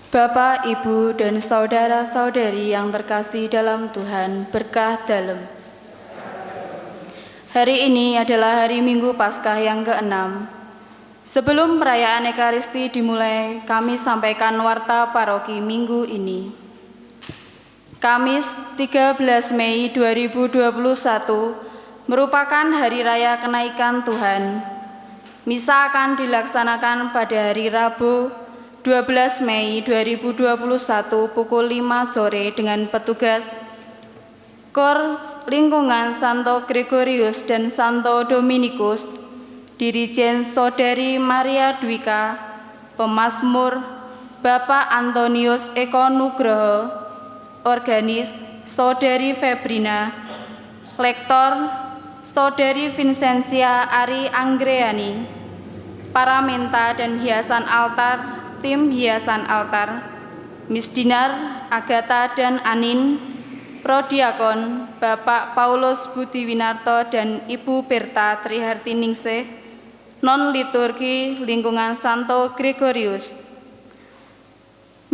Bapak, Ibu, dan saudara-saudari yang terkasih dalam Tuhan, berkah dalam. Hari ini adalah hari Minggu Paskah yang ke-6. Sebelum perayaan Ekaristi dimulai, kami sampaikan warta paroki minggu ini. Kamis 13 Mei 2021 merupakan hari raya kenaikan Tuhan. Misa akan dilaksanakan pada hari Rabu 12 Mei 2021 pukul 5 sore dengan petugas Kor Lingkungan Santo Gregorius dan Santo Dominikus, Dirijen Saudari Maria Dwika, Pemazmur Bapak Antonius Eko Nugroho, Organis Saudari Febrina, Lektor Saudari Vincentia Ari Anggreani, Paramenta dan hiasan altar, tim hiasan altar, Misdinar, Agatha dan Anin, Prodiakon, Bapak Paulus Budiwinarto dan Ibu Berta Trihartiningsih, non-liturgi lingkungan Santo Gregorius.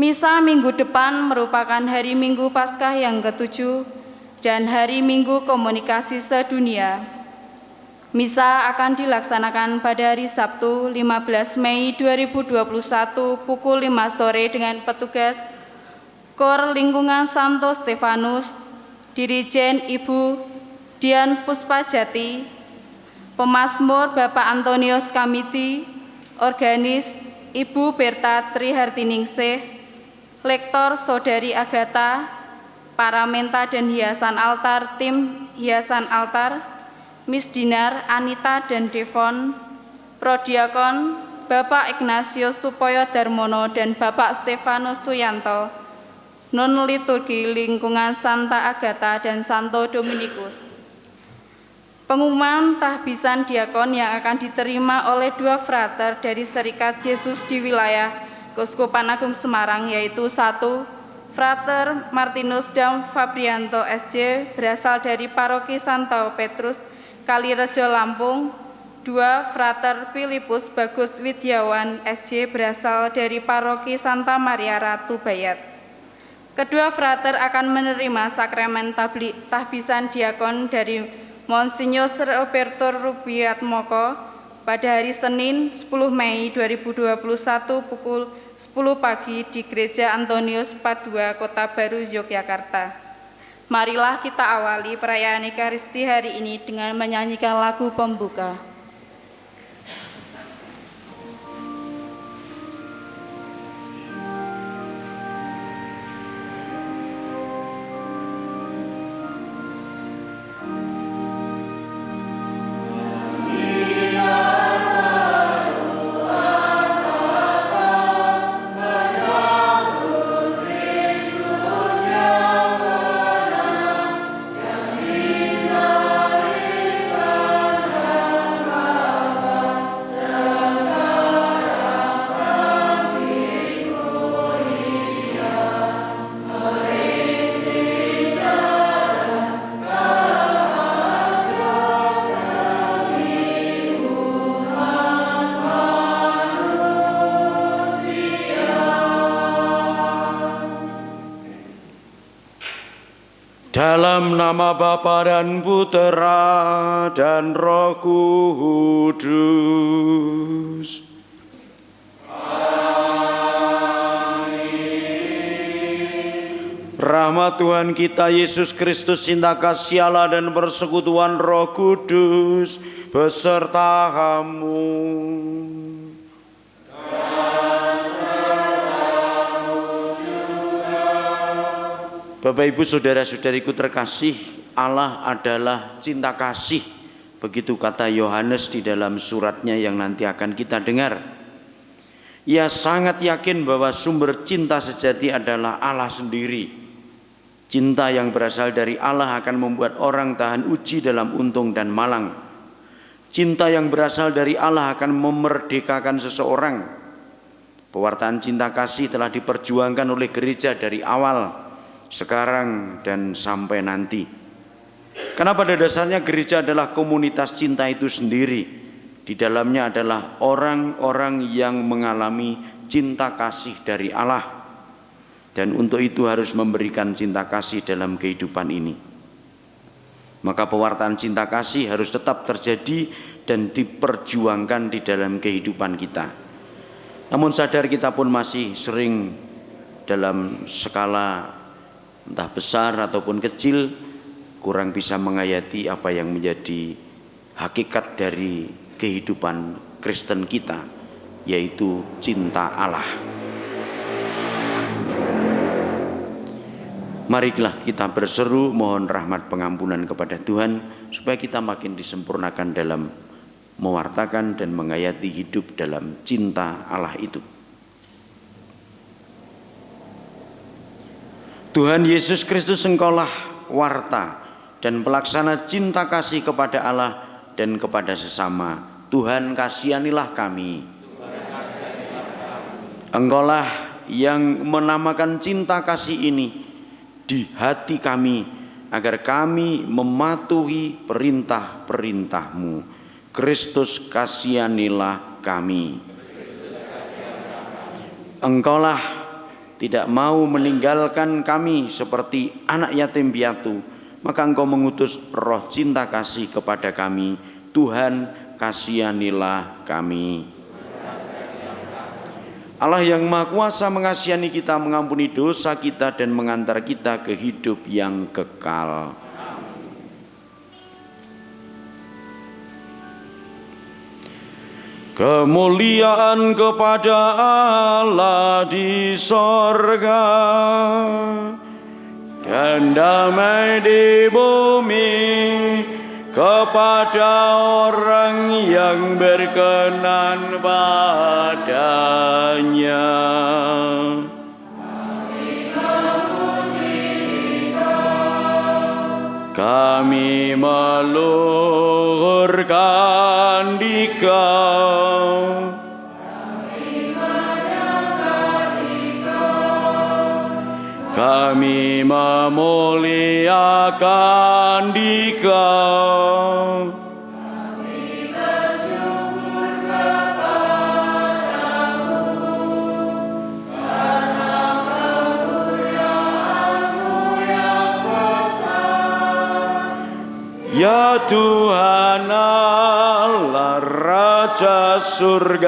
Misa minggu depan merupakan hari Minggu Paskah yang ke-7 dan hari Minggu Komunikasi Sedunia. Misa akan dilaksanakan pada hari Sabtu 15 Mei 2021 pukul 5 sore dengan petugas Kor Lingkungan Santo Stefanus, Dirijen Ibu Dian Puspajati, Pemazmur Bapak Antonius Kamiti, Organis Ibu Berta Trihartiningsih, Lektor Saudari Agatha, Paramenta dan hiasan altar, tim hiasan altar, Misdinar, Anita dan Devon, Prodiakon, Bapak Ignatius Supoyo Darmono dan Bapak Stefanus Suyanto, non-liturgi lingkungan Santa Agatha dan Santo Dominikus. Pengumuman tahbisan diakon yang akan diterima oleh 2 frater dari Serikat Yesus di wilayah Keuskupan Agung Semarang, yaitu 1. Frater Martinus Dam Fabrianto SJ berasal dari Paroki Santo Petrus Kalirejo Lampung. 2. Frater Filipus Bagus Widyawan SJ berasal dari Paroki Santa Maria Ratu Bayat. Kedua frater akan menerima sakramen tahbisan diakon dari Monsinyur Roberto Rubiatmoko pada hari Senin 10 Mei 2021 pukul 10 pagi di Gereja Antonius Padua, Kota Baru, Yogyakarta. Marilah kita awali perayaan Ekaristi hari ini dengan menyanyikan lagu pembuka. Dalam nama Bapa dan Putera dan Roh Kudus. Amin. Rahmat Tuhan kita Yesus Kristus, cinta kasih Allah dan persekutuan Roh Kudus beserta kamu. Bapak Ibu saudara-saudariku terkasih, Allah adalah cinta kasih. Begitu kata Yohanes di dalam suratnya yang nanti akan kita dengar. Ia sangat yakin bahwa sumber cinta sejati adalah Allah sendiri. Cinta yang berasal dari Allah akan membuat orang tahan uji dalam untung dan malang. Cinta yang berasal dari Allah akan memerdekakan seseorang. Pewartaan cinta kasih telah diperjuangkan oleh gereja dari awal, sekarang dan sampai nanti. Karena pada dasarnya gereja adalah komunitas cinta itu sendiri. Di dalamnya adalah orang-orang yang mengalami cinta kasih dari Allah. Dan untuk itu harus memberikan cinta kasih dalam kehidupan ini. Maka pewartaan cinta kasih harus tetap terjadi dan diperjuangkan di dalam kehidupan kita. Namun sadar kita pun masih sering dalam skala entah besar ataupun kecil kurang bisa menghayati apa yang menjadi hakikat dari kehidupan Kristen kita, yaitu cinta Allah. Marilah kita berseru mohon rahmat pengampunan kepada Tuhan supaya kita makin disempurnakan dalam mewartakan dan menghayati hidup dalam cinta Allah itu. Tuhan Yesus Kristus, Engkaulah warta dan pelaksana cinta kasih kepada Allah dan kepada sesama. Tuhan, kasihanilah kami. Engkaulah yang menamakan cinta kasih ini di hati kami, agar kami mematuhi perintah-perintah-Mu. Kristus, kasihanilah kami. Engkaulah tidak mau meninggalkan kami seperti anak yatim piatu, maka Engkau mengutus roh cinta kasih kepada kami. Tuhan, kasihanilah kami. Allah yang Maha Kuasa mengasihani kita, mengampuni dosa kita dan mengantar kita ke hidup yang kekal. Kemuliaan kepada Allah di sorga dan damai di bumi kepada orang yang berkenan padanya. Kami meluhurkan Dikau, kami memuliakan Dikau, kami bersyukur kepadamu karena kemuliaan-Mu yang besar. Ya Tuhan Allah Raja Surgawi,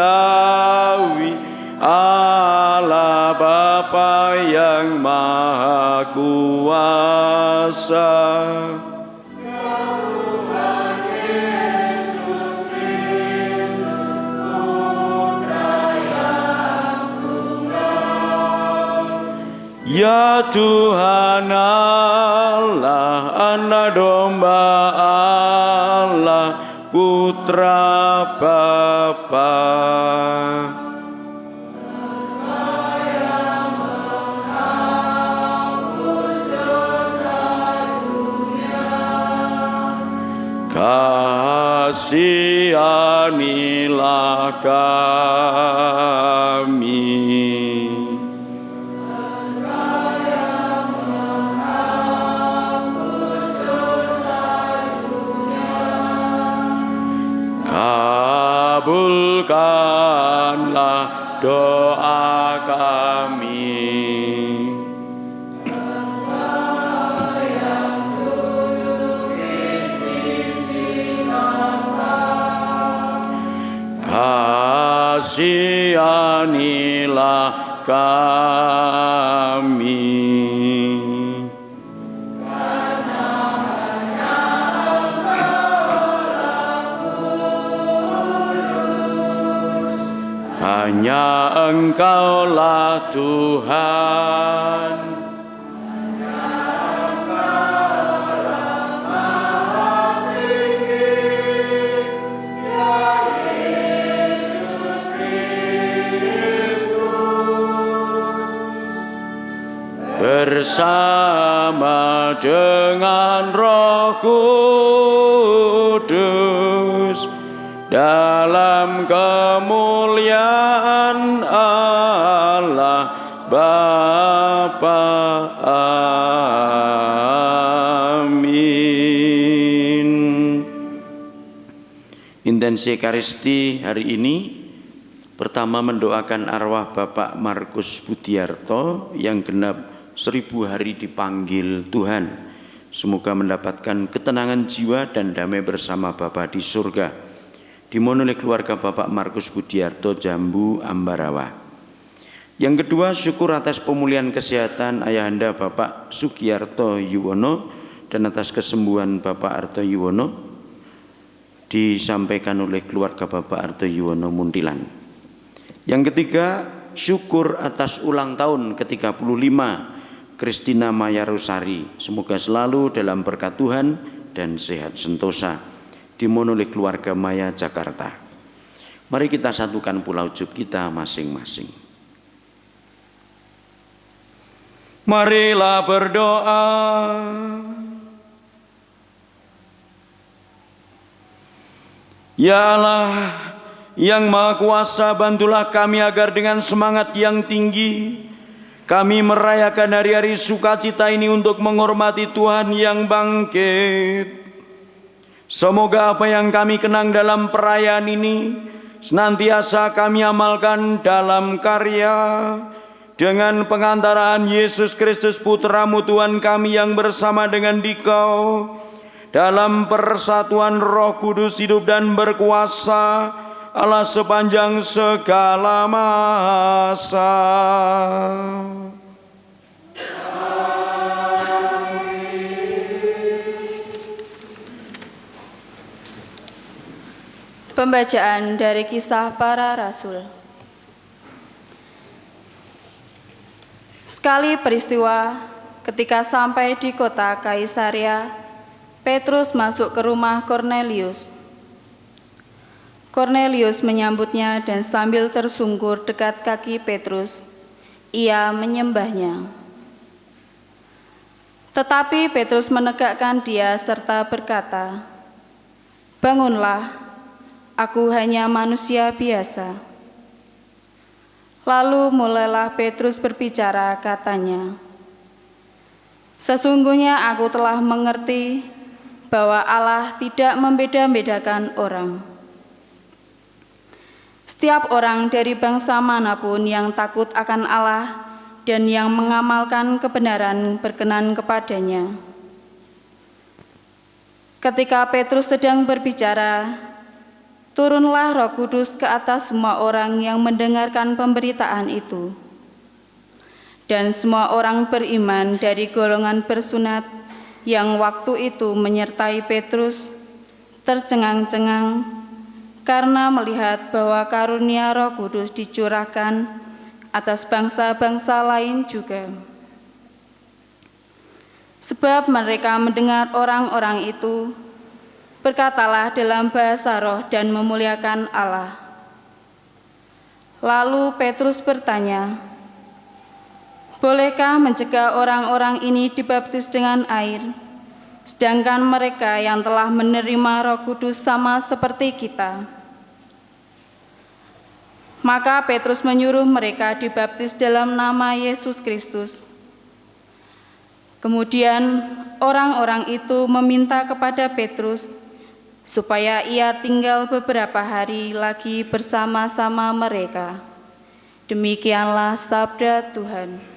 Allah Bapa yang Maha Kuasa, ya Tuhan Yesus Kristus, Putra yang tunggal. Ya Tuhan Allah, Anak Domba Allah, Putra Bapa. Kasihanilah kami. Engkau yang menghapus dosa dunia, kabulkanlah doa kami. Kasihanilah kami. Karena hanya Engkaulah Tuhan. Bersama dengan Roh Kudus dalam kemuliaan Allah Bapa. Amin. Intensi Ekaristi hari ini Pertama, mendoakan arwah Bapak Markus Budiarto yang genap 1000 hari dipanggil Tuhan. Semoga mendapatkan ketenangan jiwa dan damai bersama Bapa di surga. Dimohon oleh keluarga Bapak Markus Budiarto, Jambu, Ambarawa. Yang kedua, syukur atas pemulihan kesehatan Ayahanda Bapak Sugiyarto Yuwono dan atas kesembuhan Bapak Arto Yuwono disampaikan oleh keluarga Bapak Arto Yuwono Muntilan. Yang ketiga, syukur atas ulang tahun ke-35 Kristina Maya Rosari. Semoga selalu dalam berkat Tuhan dan sehat sentosa. Dimohon oleh keluarga Maya Jakarta. Mari kita satukan pulau ujub kita masing-masing. Marilah berdoa. Ya Allah yang Maha Kuasa, bantulah kami agar dengan semangat yang tinggi kami merayakan hari-hari sukacita ini untuk menghormati Tuhan yang bangkit. Semoga apa yang kami kenang dalam perayaan ini senantiasa kami amalkan dalam karya dengan pengantaraan Yesus Kristus Putramu Tuhan kami yang bersama dengan Dikau dalam persatuan Roh Kudus hidup dan berkuasa Allah sepanjang segala masa. Pembacaan dari Kisah Para Rasul. Sekali peristiwa, ketika sampai di kota Kaisaria, Petrus masuk ke rumah Kornelius. Kornelius menyambutnya dan sambil tersungkur dekat kaki Petrus, ia menyembahnya. Tetapi Petrus menegakkan dia serta berkata, "Bangunlah, aku hanya manusia biasa." Lalu mulailah Petrus berbicara, katanya, "Sesungguhnya aku telah mengerti bahwa Allah tidak membeda-bedakan orang. Setiap orang dari bangsa manapun yang takut akan Allah dan yang mengamalkan kebenaran berkenan kepadanya." Ketika Petrus sedang berbicara, turunlah Roh Kudus ke atas semua orang yang mendengarkan pemberitaan itu. Dan semua orang beriman dari golongan bersunat yang waktu itu menyertai Petrus tercengang-cengang karena melihat bahwa karunia Roh Kudus dicurahkan atas bangsa-bangsa lain juga. Sebab mereka mendengar orang-orang itu berkatalah dalam bahasa roh dan memuliakan Allah. Lalu Petrus bertanya, "Bolehkah mencegah orang-orang ini dibaptis dengan air, sedangkan mereka yang telah menerima Roh Kudus sama seperti kita?" Maka Petrus menyuruh mereka dibaptis dalam nama Yesus Kristus. Kemudian orang-orang itu meminta kepada Petrus supaya ia tinggal beberapa hari lagi bersama-sama mereka. Demikianlah sabda Tuhan.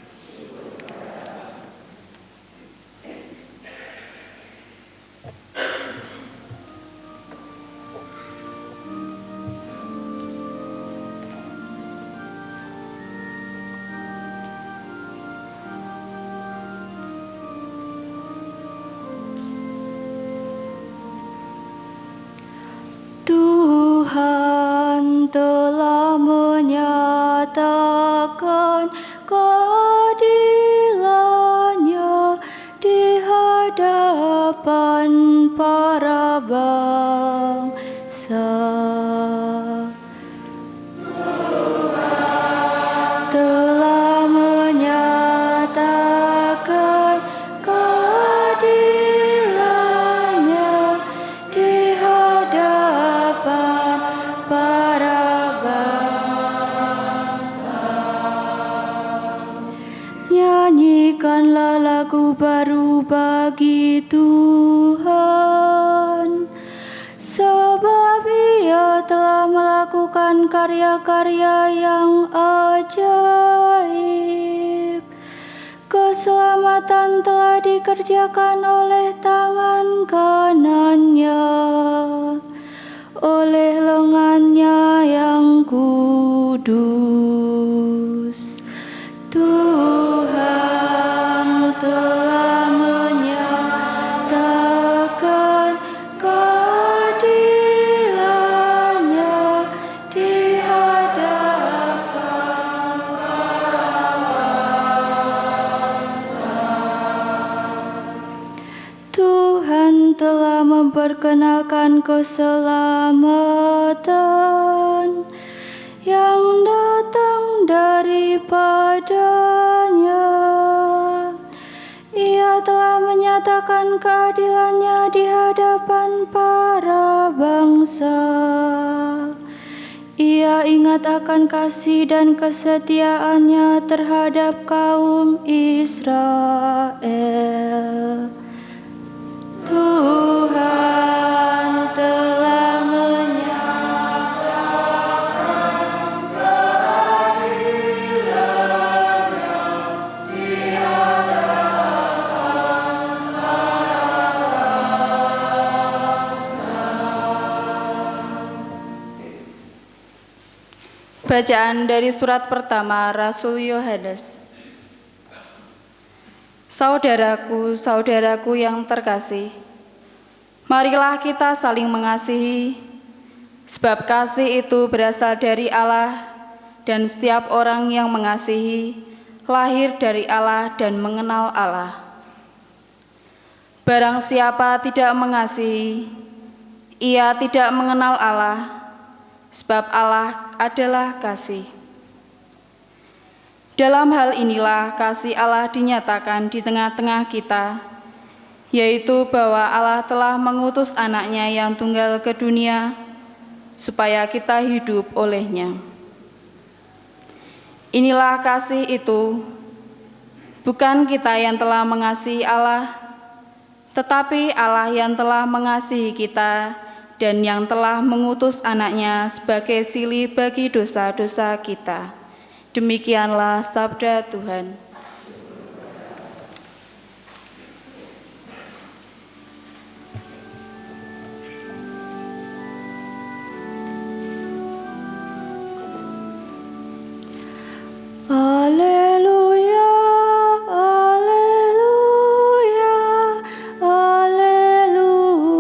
Tuhan telah menyatakan keadilannya di hadapan para bangsa. Tuhan telah menyatakan keadilannya di hadapan para bangsa. Nyanyikanlah lagu baru bagi Tuhan, sebab Ia telah melakukan melakukan karya-karya yang ajaib. Keselamatan telah dikerjakan oleh tangan kanannya, oleh lengannya yang kudus. Tuhan telah menyatakan keadilannya di hadapan para bangsa. Tuhan telah memperkenalkan keselamatan yang datang daripadanya. Ia telah menyatakan keadilannya di hadapan para bangsa. Ia ingat akan kasih dan kesetiaannya terhadap kaum Israel. Tuhan telah menyatakan keadilannya di hadapan para bangsa. Bacaan dari surat pertama Rasul Yohanes. Saudaraku, saudaraku yang terkasih, marilah kita saling mengasihi, sebab kasih itu berasal dari Allah, dan setiap orang yang mengasihi lahir dari Allah dan mengenal Allah. Barang siapa tidak mengasihi, ia tidak mengenal Allah, sebab Allah adalah kasih. Dalam hal inilah kasih Allah dinyatakan di tengah-tengah kita, yaitu bahwa Allah telah mengutus anaknya yang tunggal ke dunia, supaya kita hidup olehnya. Inilah kasih itu, bukan kita yang telah mengasihi Allah, tetapi Allah yang telah mengasihi kita dan yang telah mengutus anaknya sebagai silih bagi dosa-dosa kita. Demikianlah sabda Tuhan. Haleluya, haleluya, haleluya.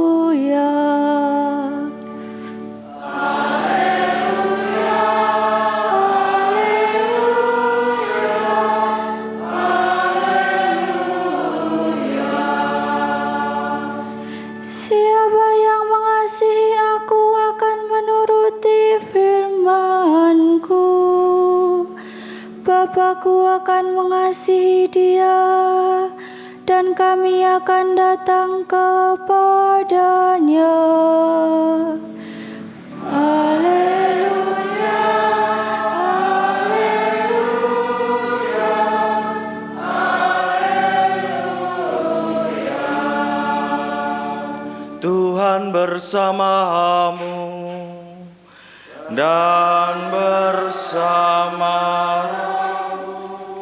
Siapa yang mengasihi aku akan menuruti firman-Ku. Bapa-Ku akan mengasihi dia, dan kami akan datang kepadanya. Haleluya, haleluya, haleluya. Tuhan bersamamu dan bersama.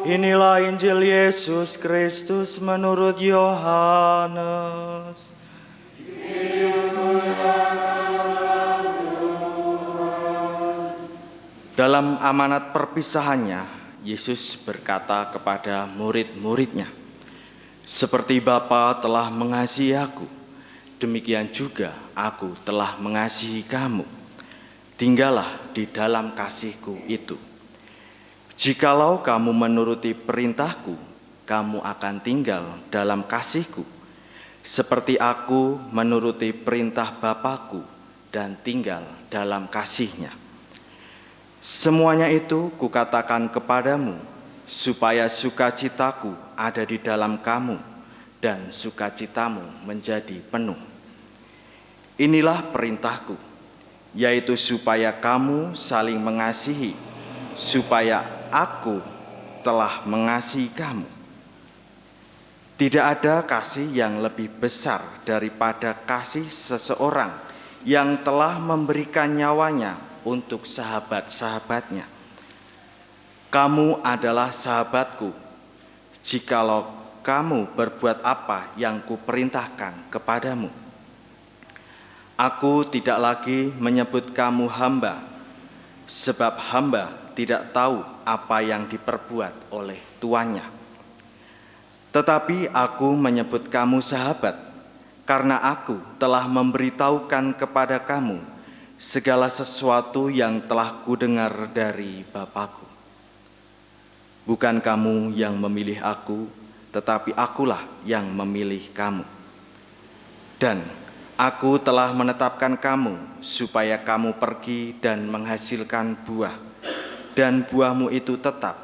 Inilah Injil Yesus Kristus menurut Yohanes. Dalam amanat perpisahannya, Yesus berkata kepada murid-muridnya, "Seperti Bapa telah mengasihi aku, demikian juga aku telah mengasihi kamu. Tinggallah di dalam kasih-Ku itu. Jikalau kamu menuruti perintah-Ku, kamu akan tinggal dalam kasih-Ku, seperti aku menuruti perintah Bapa-Ku dan tinggal dalam kasih-Nya. Semuanya itu Kukatakan kepadamu, supaya sukacita-Ku ada di dalam kamu, dan sukacitamu menjadi penuh. Inilah perintah-Ku, yaitu supaya kamu saling mengasihi, supaya Aku telah mengasihi kamu. Tidak ada kasih yang lebih besar daripada kasih seseorang yang telah memberikan nyawanya untuk sahabat-sahabatnya. Kamu adalah sahabatku, jikalau kamu berbuat apa yang kuperintahkan kepadamu. Aku tidak lagi menyebut kamu hamba, sebab hamba tidak tahu apa yang diperbuat oleh tuannya. Tetapi aku menyebut kamu sahabat, karena aku telah memberitahukan kepada kamu segala sesuatu yang telah kudengar dari Bapa-Ku. Bukan kamu yang memilih aku, tetapi akulah yang memilih kamu. Dan aku telah menetapkan kamu supaya kamu pergi dan menghasilkan buah, dan buahmu itu tetap,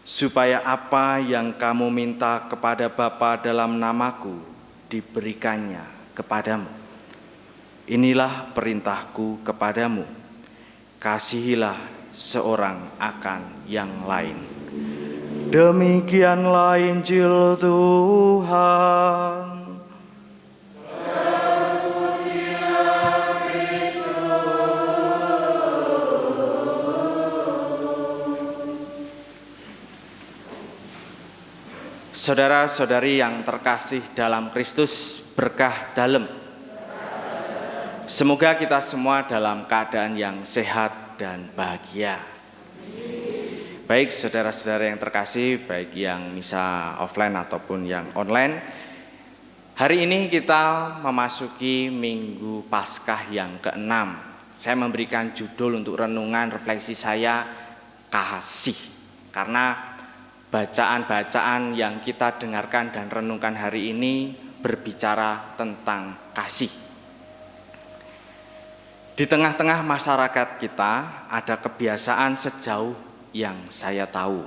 supaya apa yang kamu minta kepada Bapa dalam namaku diberikannya kepadamu. Inilah perintahku kepadamu, kasihilah seorang akan yang lain. Demikianlah Injil Tuhan. Saudara-saudari yang terkasih dalam Kristus, berkah dalem. Semoga kita semua dalam keadaan yang sehat dan bahagia. Baik saudara-saudara yang terkasih, baik yang misa offline ataupun yang online, hari ini kita memasuki Minggu Paskah yang ke-6. Saya memberikan judul untuk renungan refleksi saya, kasih. Karena bacaan-bacaan yang kita dengarkan dan renungkan hari ini berbicara tentang kasih. Di tengah-tengah masyarakat kita ada kebiasaan sejauh yang saya tahu.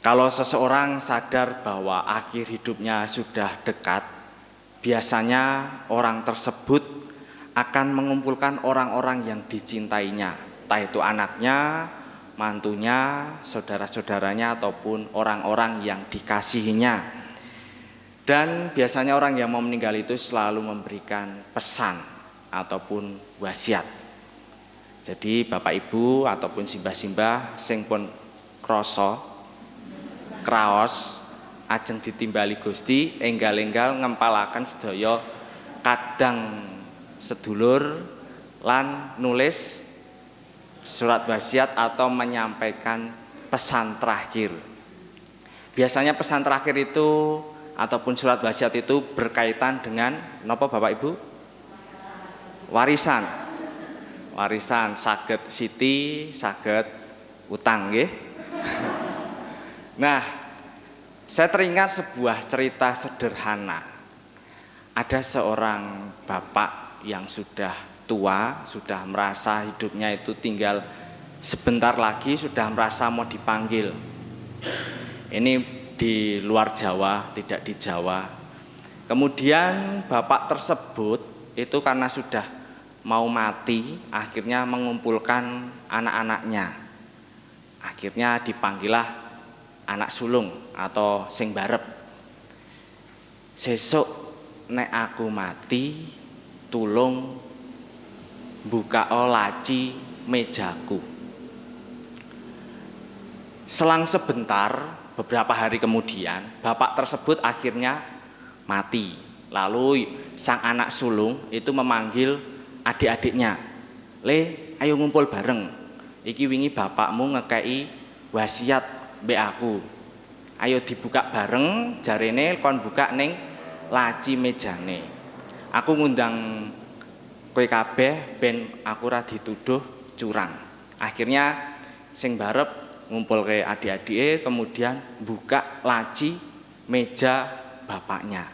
Kalau seseorang sadar bahwa akhir hidupnya sudah dekat, biasanya orang tersebut akan mengumpulkan orang-orang yang dicintainya, entah itu anaknya, mantunya, saudara-saudaranya, ataupun orang-orang yang dikasihinya. Dan biasanya orang yang mau meninggal itu selalu memberikan pesan ataupun wasiat. Jadi Bapak Ibu ataupun simbah-simbah sing pun krasa kraos ajeng ditimbali Gusti, enggal-enggal ngempalaken sedaya kadang sedulur lan nulis surat wasiat atau menyampaikan pesan terakhir. Biasanya pesan terakhir itu ataupun surat wasiat itu berkaitan dengan napa Bapak Ibu? Warisan. Warisan saged siti, saged utang nggih. Nah, saya teringat sebuah cerita sederhana. Ada seorang bapak yang sudah tua, sudah merasa hidupnya itu tinggal sebentar lagi, sudah merasa mau dipanggil. Ini di luar Jawa, tidak di Jawa. Kemudian bapak tersebut itu karena sudah mau mati, akhirnya mengumpulkan anak-anaknya. Akhirnya dipanggillah anak sulung atau sing barep. Sesuk nek aku mati, tulung buka laci mejaku. Selang sebentar, beberapa hari kemudian, bapak tersebut akhirnya mati. Lalu sang anak sulung itu memanggil adik-adiknya, "Le, ayo ngumpul bareng. Iki wingi bapakmu ngekei wasiat mbek aku. Ayo dibuka bareng, jarene kon buka ning laci mejane. Aku ngundang kowe kabeh ben aku ora dituduh curang." Akhirnya sing barep ngumpulke adik-adike, kemudian buka laci meja bapaknya.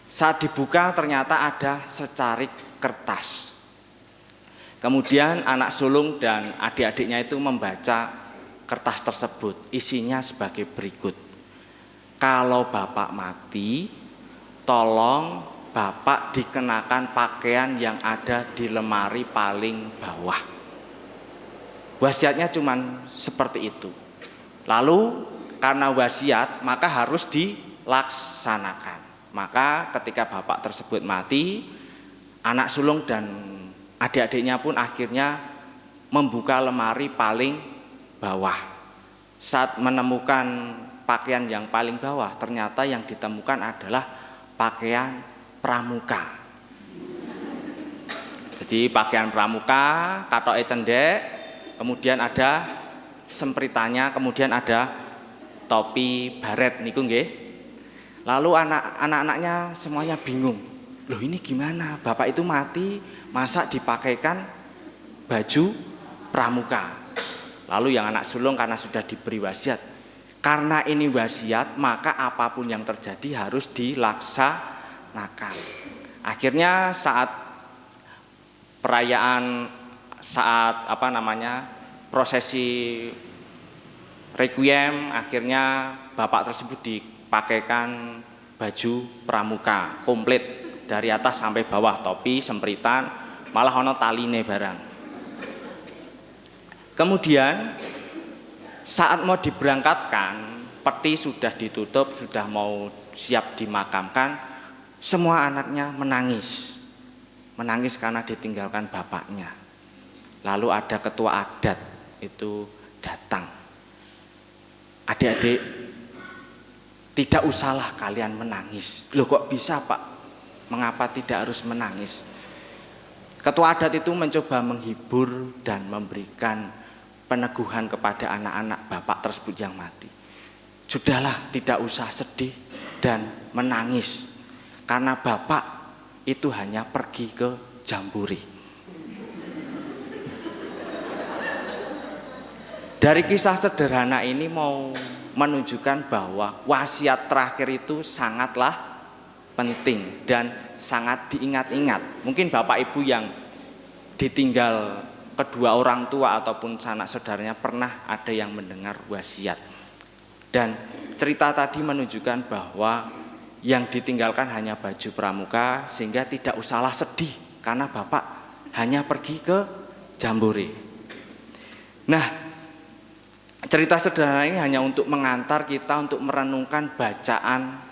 Saat dibuka ternyata ada secarik kertas. Kemudian anak sulung dan adik-adiknya itu membaca kertas tersebut. Isinya sebagai berikut. Kalau bapak mati, tolong bapak dikenakan pakaian yang ada di lemari paling bawah. Wasiatnya cuma seperti itu. Lalu karena wasiat maka harus dilaksanakan. Maka ketika bapak tersebut mati, anak sulung dan adik-adiknya pun akhirnya membuka lemari paling bawah. Saat menemukan pakaian yang paling bawah, ternyata yang ditemukan adalah pakaian pramuka. Jadi pakaian pramuka, katoke cendek, kemudian ada sempritannya, kemudian ada topi baret niku nggih. Lalu anak-anaknya semuanya bingung. Loh ini gimana? Bapak itu mati, masa dipakaikan baju pramuka? Lalu yang anak sulung karena sudah diberi wasiat, karena ini wasiat maka apapun yang terjadi harus dilaksanakan. Akhirnya saat perayaan, saat prosesi requiem, akhirnya bapak tersebut dipakaikan baju pramuka komplit dari atas sampai bawah, topi, sempritan, malah ono taline barang. Kemudian saat mau diberangkatkan, peti sudah ditutup, sudah mau siap dimakamkan, semua anaknya menangis karena ditinggalkan bapaknya. Lalu ada ketua adat itu datang. Adik-adik, tidak usahlah kalian menangis. Loh kok bisa Pak? Mengapa tidak harus menangis? Ketua adat itu mencoba menghibur dan memberikan peneguhan kepada anak-anak bapak tersebut yang mati. Sudahlah, tidak usah sedih dan menangis, karena bapak itu hanya pergi ke Jamburi. Dari kisah sederhana ini mau menunjukkan bahwa wasiat terakhir itu sangatlah penting dan sangat diingat-ingat. Mungkin bapak ibu yang ditinggal kedua orang tua ataupun sanak saudaranya pernah ada yang mendengar wasiat. Dan cerita tadi menunjukkan bahwa yang ditinggalkan hanya baju pramuka, sehingga tidak usahlah sedih karena bapak hanya pergi ke Jambore. Nah, cerita sederhana ini hanya untuk mengantar kita untuk merenungkan bacaan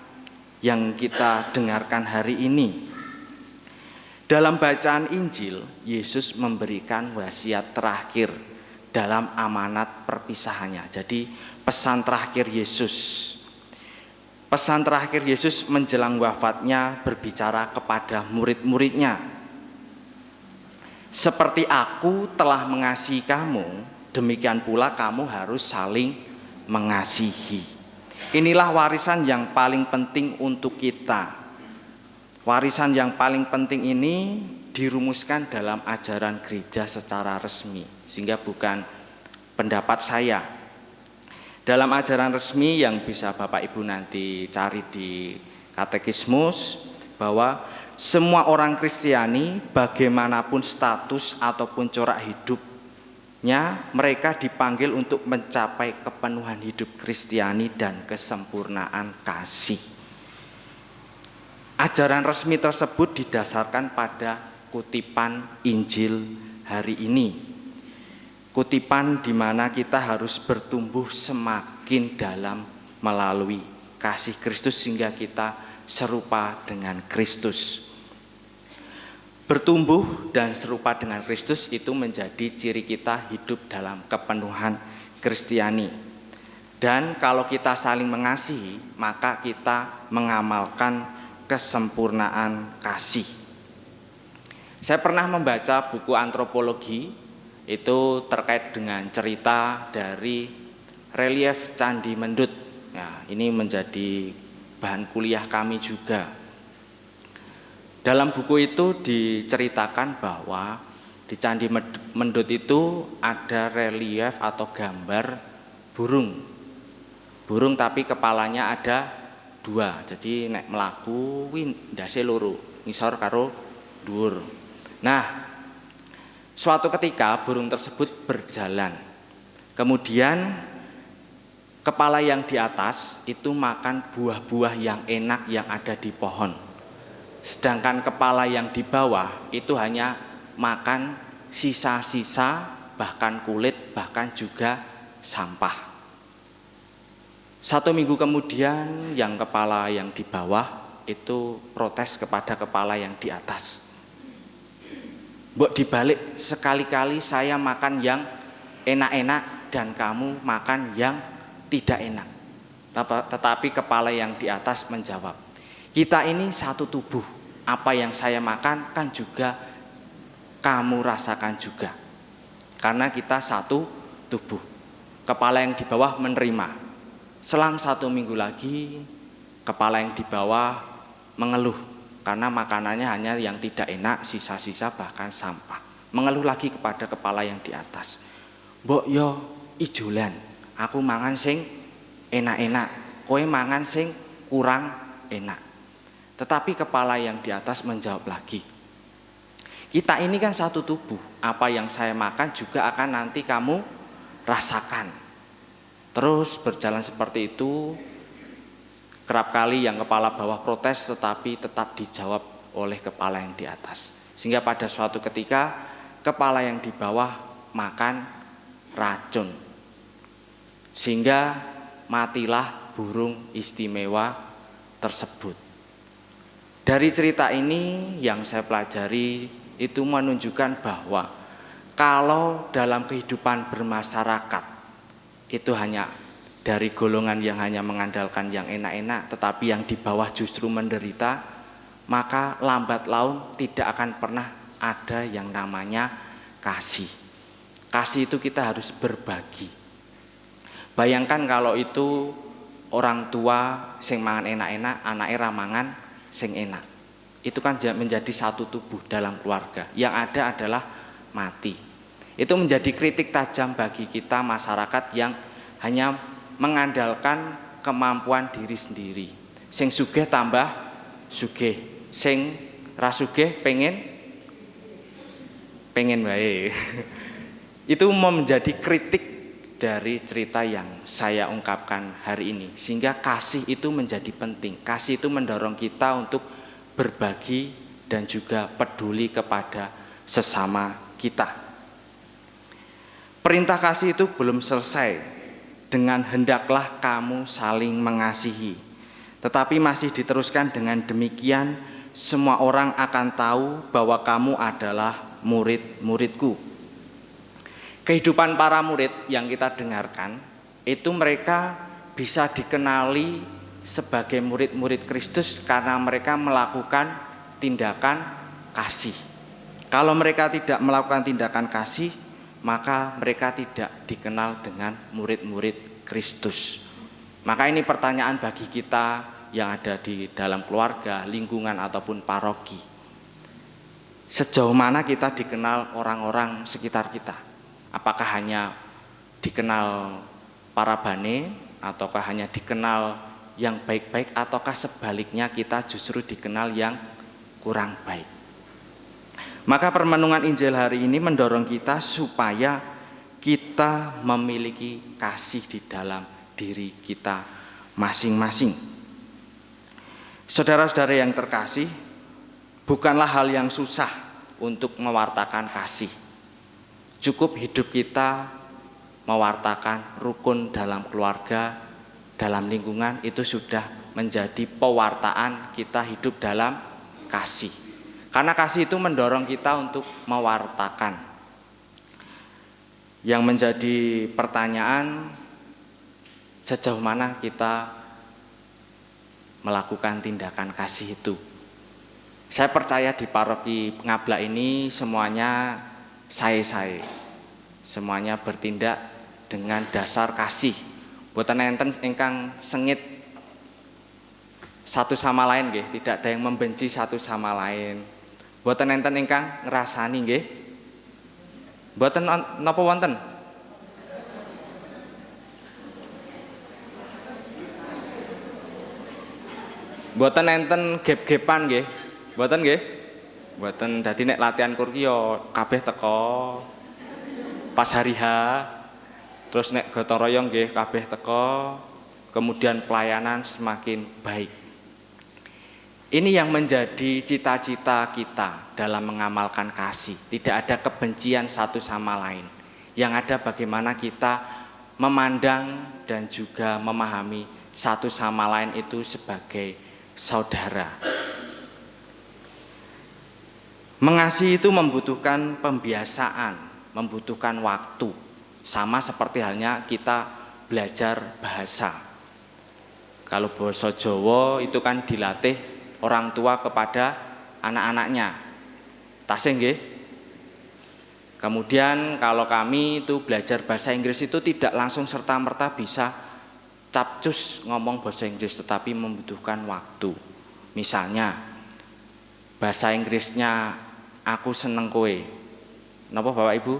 yang kita dengarkan hari ini. Dalam bacaan Injil, Yesus memberikan wasiat terakhir dalam amanat perpisahannya. Jadi pesan terakhir Yesus. Pesan terakhir Yesus menjelang wafatnya berbicara kepada murid-muridnya. Seperti aku telah mengasihi kamu, demikian pula kamu harus saling mengasihi. Inilah warisan yang paling penting untuk kita. Warisan yang paling penting ini dirumuskan dalam ajaran gereja secara resmi, sehingga bukan pendapat saya. Dalam ajaran resmi yang bisa Bapak Ibu nanti cari di katekismus, bahwa semua orang Kristiani bagaimanapun status ataupun corak hidupnya, mereka dipanggil untuk mencapai kepenuhan hidup Kristiani dan kesempurnaan kasih. Ajaran resmi tersebut didasarkan pada kutipan Injil hari ini. Kutipan di mana kita harus bertumbuh semakin dalam melalui kasih Kristus sehingga kita serupa dengan Kristus. Bertumbuh dan serupa dengan Kristus itu menjadi ciri kita hidup dalam kepenuhan Kristiani. Dan kalau kita saling mengasihi, maka kita mengamalkan kesempurnaan kasih. Saya pernah membaca buku antropologi, itu terkait dengan cerita dari relief Candi Mendut. Nah, ini menjadi bahan kuliah kami juga. Dalam buku itu diceritakan bahwa di Candi Mendut itu ada relief atau gambar burung. Burung tapi kepalanya ada dua. Jadi nek melaku ndase loro, ngisor karo dhuwur. Nah, suatu ketika burung tersebut berjalan. Kemudian kepala yang di atas itu makan buah-buah yang enak yang ada di pohon. Sedangkan kepala yang di bawah itu hanya makan sisa-sisa, bahkan kulit, bahkan juga sampah. 1 minggu kemudian yang kepala yang di bawah itu protes kepada kepala yang di atas. Mbok dibalik, sekali-kali saya makan yang enak-enak dan kamu makan yang tidak enak. Tetapi kepala yang di atas menjawab, kita ini satu tubuh. Apa yang saya makan kan juga kamu rasakan juga. Karena kita satu tubuh. Kepala yang di bawah menerima. Selang 1 minggu lagi, kepala yang di bawah mengeluh. Karena makanannya hanya yang tidak enak, sisa-sisa bahkan sampah. Mengeluh lagi kepada kepala yang di atas. Mbok yo ijolan, aku mangan sing enak-enak, kowe mangan sing kurang enak. Tetapi kepala yang di atas menjawab lagi, kita ini kan satu tubuh, apa yang saya makan juga akan nanti kamu rasakan. Terus berjalan seperti itu. Kerap kali yang kepala bawah protes tetapi tetap dijawab oleh kepala yang di atas. Sehingga pada suatu ketika kepala yang di bawah makan racun. Sehingga matilah burung istimewa tersebut. Dari cerita ini yang saya pelajari itu menunjukkan bahwa kalau dalam kehidupan bermasyarakat itu hanya dari golongan yang hanya mengandalkan yang enak-enak, tetapi yang di bawah justru menderita, maka lambat laun tidak akan pernah ada yang namanya kasih. Kasih itu kita harus berbagi. Bayangkan kalau itu orang tua sing mangan enak-enak, anaknya ramangan sing enak. Itu kan menjadi satu tubuh dalam keluarga. Yang ada adalah mati. Itu menjadi kritik tajam bagi kita masyarakat yang hanya mengandalkan kemampuan diri sendiri. Sing sugih tambah sugih, sing ra sugih pengen wae. Itu menjadi kritik dari cerita yang saya ungkapkan hari ini. Sehingga kasih itu menjadi penting. Kasih itu mendorong kita untuk berbagi dan juga peduli kepada sesama kita. Perintah kasih itu belum selesai dengan hendaklah kamu saling mengasihi. Tetapi masih diteruskan dengan demikian, semua orang akan tahu bahwa kamu adalah murid-muridku. Kehidupan para murid yang kita dengarkan, itu mereka bisa dikenali sebagai murid-murid Kristus karena mereka melakukan tindakan kasih. Kalau mereka tidak melakukan tindakan kasih, maka mereka tidak dikenal dengan murid-murid Kristus. Maka ini pertanyaan bagi kita yang ada di dalam keluarga, lingkungan ataupun paroki. Sejauh mana kita dikenal orang-orang sekitar kita? Apakah hanya dikenal parabane ataukah hanya dikenal yang baik-baik ataukah sebaliknya kita justru dikenal yang kurang baik? Maka permenungan Injil hari ini mendorong kita supaya kita memiliki kasih di dalam diri kita masing-masing. Saudara-saudara yang terkasih, bukanlah hal yang susah untuk mewartakan kasih. Cukup hidup kita mewartakan rukun dalam keluarga, dalam lingkungan, itu sudah menjadi pewartaan kita hidup dalam kasih. Karena kasih itu mendorong kita untuk mewartakan. Yang menjadi pertanyaan, sejauh mana kita melakukan tindakan kasih itu. Saya percaya di paroki Ngabla ini semuanya saya. Semuanya bertindak dengan dasar kasih. Boten enten ingkang sengit satu sama lain nggih, tidak ada yang membenci satu sama lain. Boten enten ingkang ngrasani nggih. Boten napa wonten? Boten enten gep-gepan nggih. Boten nggih? Boten. Dadi nek latihan kurki ya kabeh teko pas hari H. Terus nek gotong royong nggih kabeh teko. Kemudian pelayanan semakin baik. Ini yang menjadi cita-cita kita dalam mengamalkan kasih. Tidak ada kebencian satu sama lain. Yang ada bagaimana kita memandang dan juga memahami satu sama lain itu sebagai saudara. Mengasihi itu membutuhkan pembiasaan, membutuhkan waktu. Sama seperti halnya kita belajar bahasa. Kalau basa Jawa itu kan dilatih orang tua kepada anak-anaknya. Tasih nggih? Kemudian kalau kami itu belajar bahasa Inggris itu tidak langsung serta-merta bisa capcus ngomong bahasa Inggris, tetapi membutuhkan waktu. Misalnya bahasa Inggrisnya aku seneng kowe. Napa Bapak Ibu?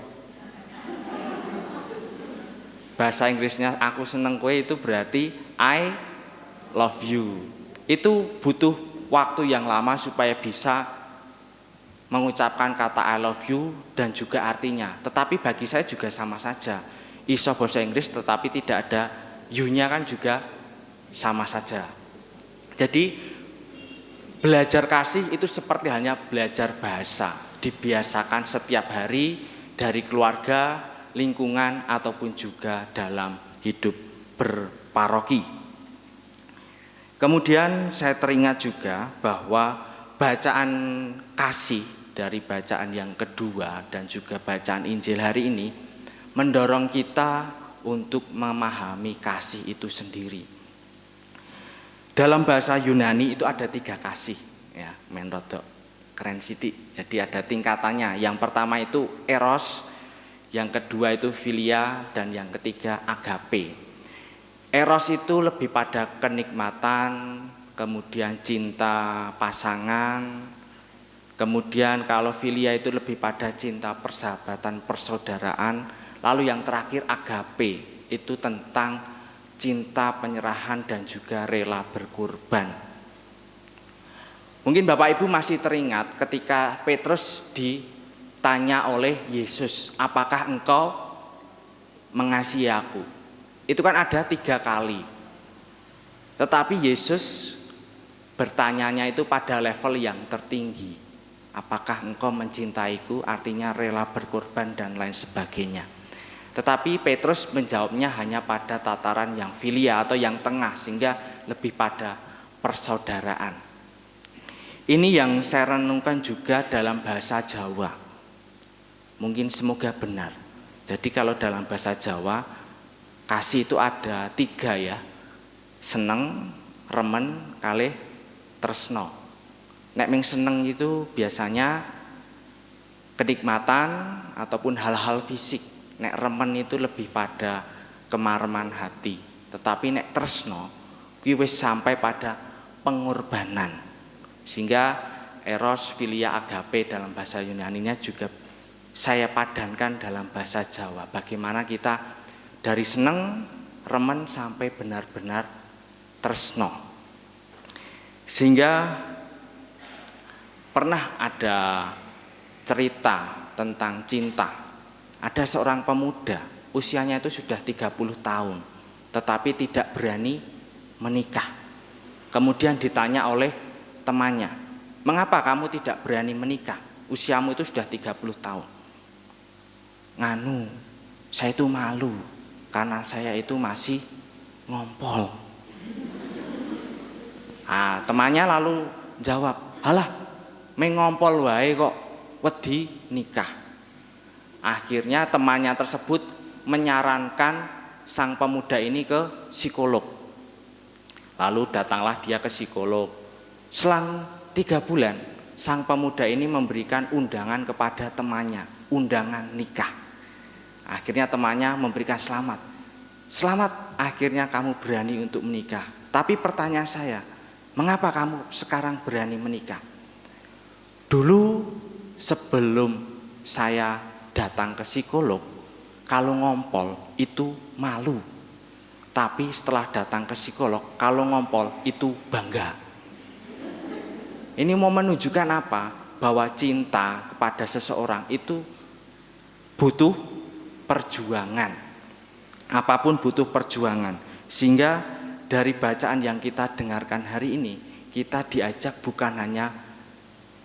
Bahasa Inggrisnya aku seneng kowe itu berarti I love you. Itu butuh waktu yang lama supaya bisa mengucapkan kata I love you dan juga artinya. Tetapi bagi saya juga sama saja. Iso bahasa Inggris tetapi tidak ada you-nya kan juga sama saja. Jadi belajar kasih itu seperti halnya belajar bahasa. Dibiasakan setiap hari dari keluarga, lingkungan ataupun juga dalam hidup berparoki. Kemudian saya teringat juga bahwa bacaan kasih dari bacaan yang kedua dan juga bacaan Injil hari ini mendorong kita untuk memahami kasih itu sendiri. Dalam bahasa Yunani itu ada 3 kasih, ya, menrodok keren sidik. Jadi ada tingkatannya. Yang pertama itu eros, yang kedua itu filia, dan yang ketiga agape. Eros itu lebih pada kenikmatan, kemudian cinta pasangan, kemudian kalau filia itu lebih pada cinta persahabatan, persaudaraan, lalu yang terakhir agape, itu tentang cinta penyerahan dan juga rela berkorban. Mungkin Bapak Ibu masih teringat ketika Petrus ditanya oleh Yesus, apakah engkau mengasihi aku? Itu kan ada 3 kali. Tetapi Yesus bertanyanya itu pada level yang tertinggi. Apakah engkau mencintaiku? Artinya rela berkorban dan lain sebagainya. Tetapi Petrus menjawabnya hanya pada tataran yang filia atau yang tengah, sehingga lebih pada persaudaraan. Ini yang saya renungkan juga dalam bahasa Jawa. Mungkin semoga benar. Jadi kalau dalam bahasa Jawa, kasih itu ada 3 ya. Seneng, remen, kalih tresno. Nek ming seneng itu biasanya kenikmatan ataupun hal-hal fisik. Nek remen itu lebih pada kemareman hati. Tetapi nek tresno kuwi wis sampai pada pengorbanan. Sehingga eros, filia, agape dalam bahasa Yunaninya juga saya padankan dalam bahasa Jawa. Bagaimana kita dari seneng, remen sampai benar-benar tresno. Sehingga pernah ada cerita tentang cinta. Ada seorang pemuda, usianya itu sudah 30 tahun, tetapi tidak berani menikah. Kemudian ditanya oleh temannya, mengapa kamu tidak berani menikah? Usiamu itu sudah 30 tahun. Nganu, saya itu malu karena saya itu masih ngompol. Temannya lalu jawab, halah, mengompol wae kok wedi nikah. Akhirnya temannya tersebut menyarankan sang pemuda ini ke psikolog. Lalu datanglah dia ke psikolog. Selang 3 bulan, sang pemuda ini memberikan undangan kepada temannya, undangan nikah. Akhirnya temannya memberikan selamat. Selamat, akhirnya kamu berani untuk menikah. Tapi pertanyaan saya, mengapa kamu sekarang berani menikah? Dulu sebelum saya datang ke psikolog, kalau ngompol itu malu. Tapi setelah datang ke psikolog, kalau ngompol itu bangga. Ini mau menunjukkan apa? Bahwa cinta kepada seseorang itu butuh perjuangan. Apapun butuh perjuangan. Sehingga dari bacaan yang kita dengarkan hari ini, kita diajak bukan hanya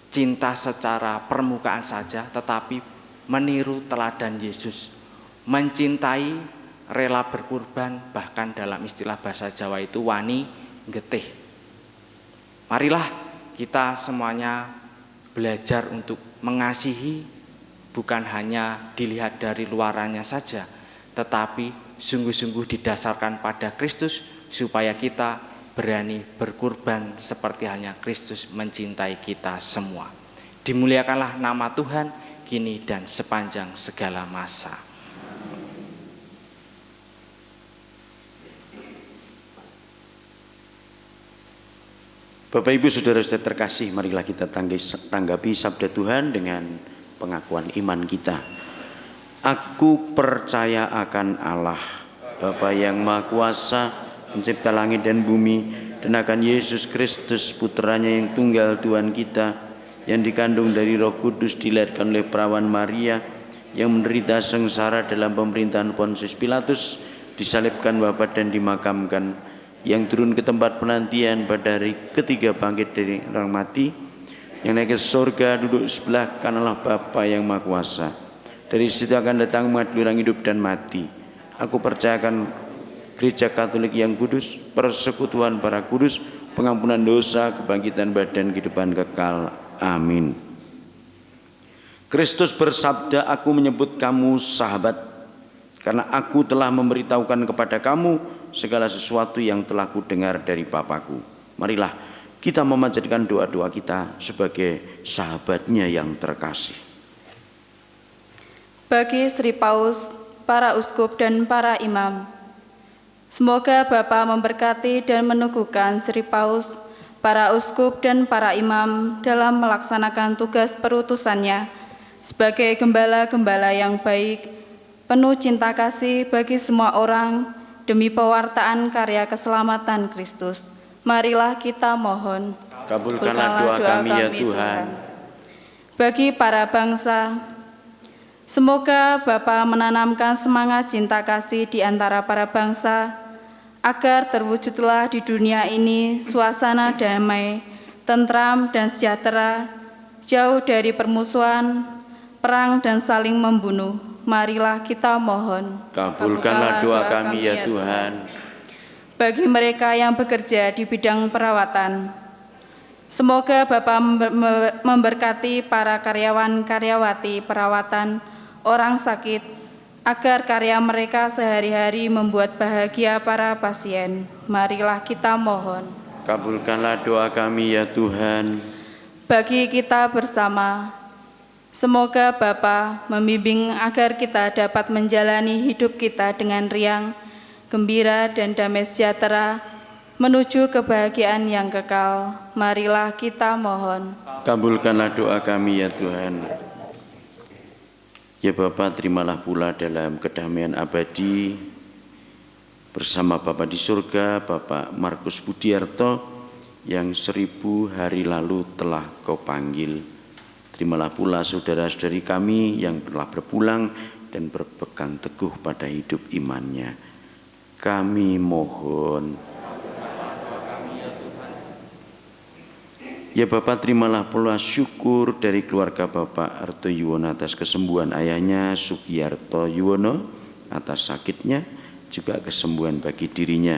cinta secara permukaan saja, tetapi meniru teladan Yesus. Mencintai, rela berkorban, bahkan dalam istilah bahasa Jawa itu wani getih. Marilah kita semuanya belajar untuk mengasihi bukan hanya dilihat dari luarannya saja, tetapi sungguh-sungguh didasarkan pada Kristus supaya kita berani berkurban seperti halnya Kristus mencintai kita semua. Dimuliakanlah nama Tuhan kini dan sepanjang segala masa. Bapak Ibu Saudara-saudara terkasih, marilah kita tanggapi sabda Tuhan dengan pengakuan iman kita. Aku percaya akan Allah, Bapa yang Maha Kuasa, pencipta langit dan bumi, dan akan Yesus Kristus, putranya yang tunggal Tuhan kita, yang dikandung dari Roh Kudus, dilahirkan oleh perawan Maria, yang menderita sengsara dalam pemerintahan Pontius Pilatus, disalibkan, wafat dan dimakamkan, yang turun ke tempat penantian pada hari ketiga bangkit dari orang mati, yang naik ke surga duduk sebelah kanan Allah Bapa yang Maha Kuasa. Dari situ akan datang mengadili orang hidup dan mati. Aku percayakan Gereja Katolik yang kudus, persekutuan para kudus, pengampunan dosa, kebangkitan badan, kehidupan kekal. Amin. Kristus bersabda, aku menyebut kamu sahabat, karena aku telah memberitahukan kepada kamu segala sesuatu yang telah kudengar dari Bapakku. Marilah kita memanjatkan doa-doa kita sebagai sahabatnya yang terkasih. Bagi Sri Paus, para uskup dan para imam, semoga Bapa memberkati dan meneguhkan Sri Paus, para uskup dan para imam dalam melaksanakan tugas perutusannya sebagai gembala-gembala yang baik, penuh cinta kasih bagi semua orang demi pewartaan karya keselamatan Kristus. Marilah kita mohon. Kabulkanlah doa kami ya Tuhan. Bagi para bangsa, semoga Bapa menanamkan semangat cinta kasih di antara para bangsa, agar terwujudlah di dunia ini suasana damai, tentram dan sejahtera, jauh dari permusuhan, perang dan saling membunuh. Marilah kita mohon. Kabulkanlah doa kami ya Tuhan. Bagi mereka yang bekerja di bidang perawatan, semoga Bapa memberkati para karyawan-karyawati perawatan orang sakit, agar karya mereka sehari-hari membuat bahagia para pasien. Marilah kita mohon. Kabulkanlah doa kami ya Tuhan. Bagi kita bersama, semoga Bapa membimbing agar kita dapat menjalani hidup kita dengan riang, gembira dan damai sejahtera menuju kebahagiaan yang kekal. Marilah kita mohon. Kabulkanlah doa kami ya Tuhan. Ya Bapa, terimalah pula dalam kedamaian abadi bersama Bapa di surga, Bapak Markus Budiarto yang 1000 hari lalu telah Kau panggil. Terimalah pula saudara-saudari kami yang telah berpulang dan berpegang teguh pada hidup imannya. Kami mohon. Ya Bapak, terimalah pula syukur dari keluarga Bapak Arto Yuwono atas kesembuhan ayahnya Sugiyarto Yuwono atas sakitnya, juga kesembuhan bagi dirinya.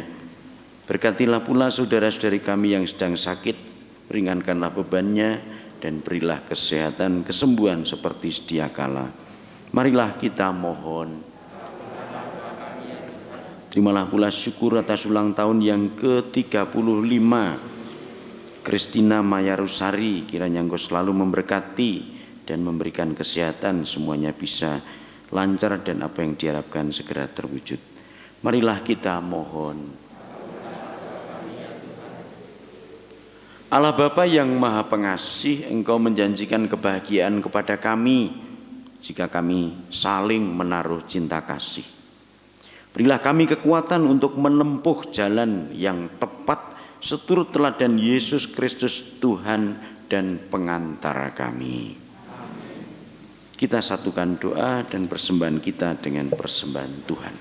Berkatilah pula saudara-saudari kami yang sedang sakit, ringankanlah bebannya dan berilah kesehatan, kesembuhan seperti sedia kala. Marilah kita mohon. Terimalah pula syukur atas ulang tahun yang ke-35 Kristina Mayarusari, kiranya Engkau selalu memberkati dan memberikan kesehatan, semuanya bisa lancar dan apa yang diharapkan segera terwujud. Marilah kita mohon. Allah Bapa yang Maha Pengasih, Engkau menjanjikan kebahagiaan kepada kami jika kami saling menaruh cinta kasih. Berilah kami kekuatan untuk menempuh jalan yang tepat seturut teladan Yesus Kristus Tuhan dan pengantar kami. Kita satukan doa dan persembahan kita dengan persembahan Tuhan.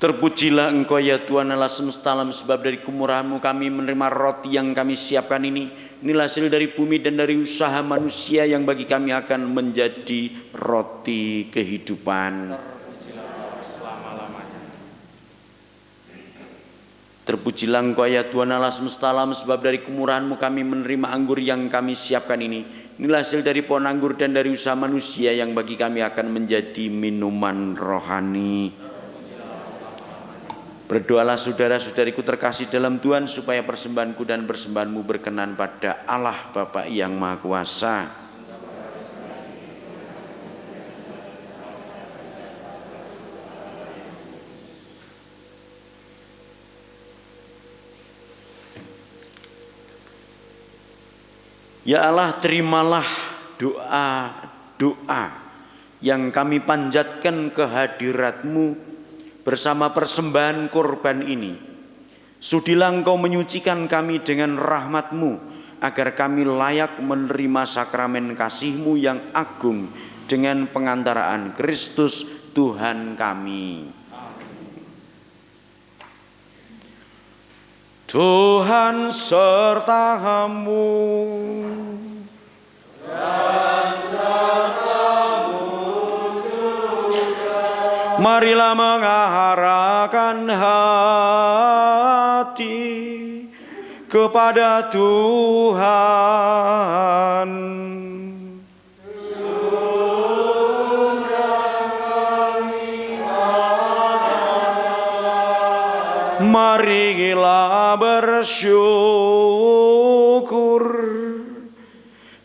Terpujilah Engkau ya Tuhan Allah semesta alam, sebab dari kemurahan-Mu kami menerima roti yang kami siapkan ini. Inilah hasil dari bumi dan dari usaha manusia yang bagi kami akan menjadi roti kehidupan. Terpujilah Engkau ya Tuhan Allah semesta alam, sebab dari kemurahan-Mu kami menerima anggur yang kami siapkan ini. Inilah hasil dari pohon anggur dan dari usaha manusia yang bagi kami akan menjadi minuman rohani. Berdoalah saudara-saudariku terkasih dalam Tuhan, supaya persembahanku dan persembahanmu berkenan pada Allah Bapa yang Maha Kuasa. Ya Allah, terimalah doa-doa yang kami panjatkan ke hadirat-Mu bersama persembahan korban ini. Sudilah Engkau menyucikan kami dengan rahmat-Mu, agar kami layak menerima sakramen kasih-Mu yang agung dengan pengantaraan Kristus Tuhan kami. Tuhan serta-Mu. Marilah mengarahkan hati kepada Tuhan. Marilah bersyukur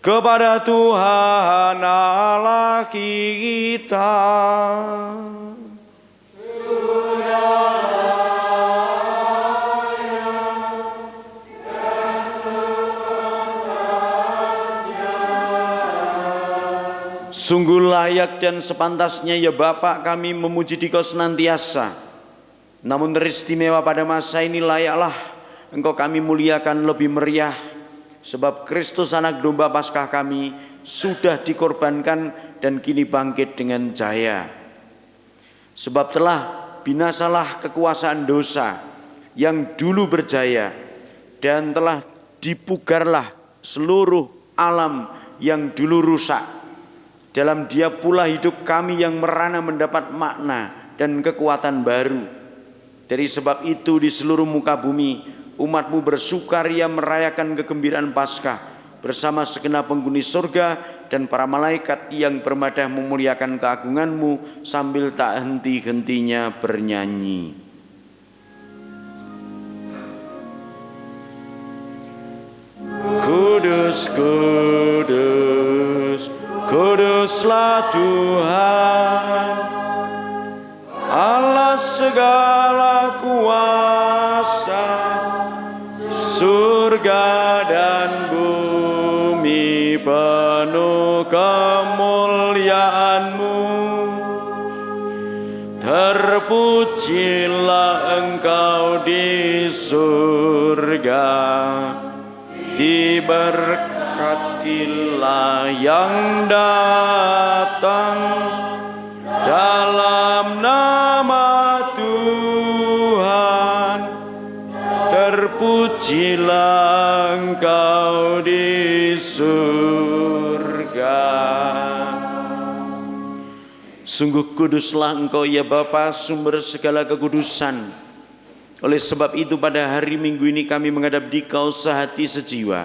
kepada Tuhan Allah kita. Sungguh layak dan sepantasnya ya Bapa kami memuji Dikau senantiasa. Namun teristimewa pada masa ini layaklah Engkau kami muliakan lebih meriah, sebab Kristus anak domba Paskah kami sudah dikorbankan dan kini bangkit dengan jaya. Sebab telah binasalah kekuasaan dosa yang dulu berjaya, dan telah dipugarlah seluruh alam yang dulu rusak. Dalam Dia pula hidup kami yang merana mendapat makna dan kekuatan baru. Dari sebab itu di seluruh muka bumi umat-Mu bersukaria merayakan kegembiraan Paskah bersama segenap penghuni surga dan para malaikat yang bermadah memuliakan keagungan-Mu sambil tak henti-hentinya bernyanyi. Kudus, kudus, kuduslah Tuhan, Allah segala kuasa, surga dan bumi penuh kemuliaan-Mu. Terpujilah Engkau di surga, diberkatilah yang datang dalam nama Tuhan. Terpujilah Engkau di surga. Sungguh kuduslah Engkau ya Bapa, sumber segala kekudusan. Oleh sebab itu pada hari Minggu ini kami menghadap Dikau sehati sejiwa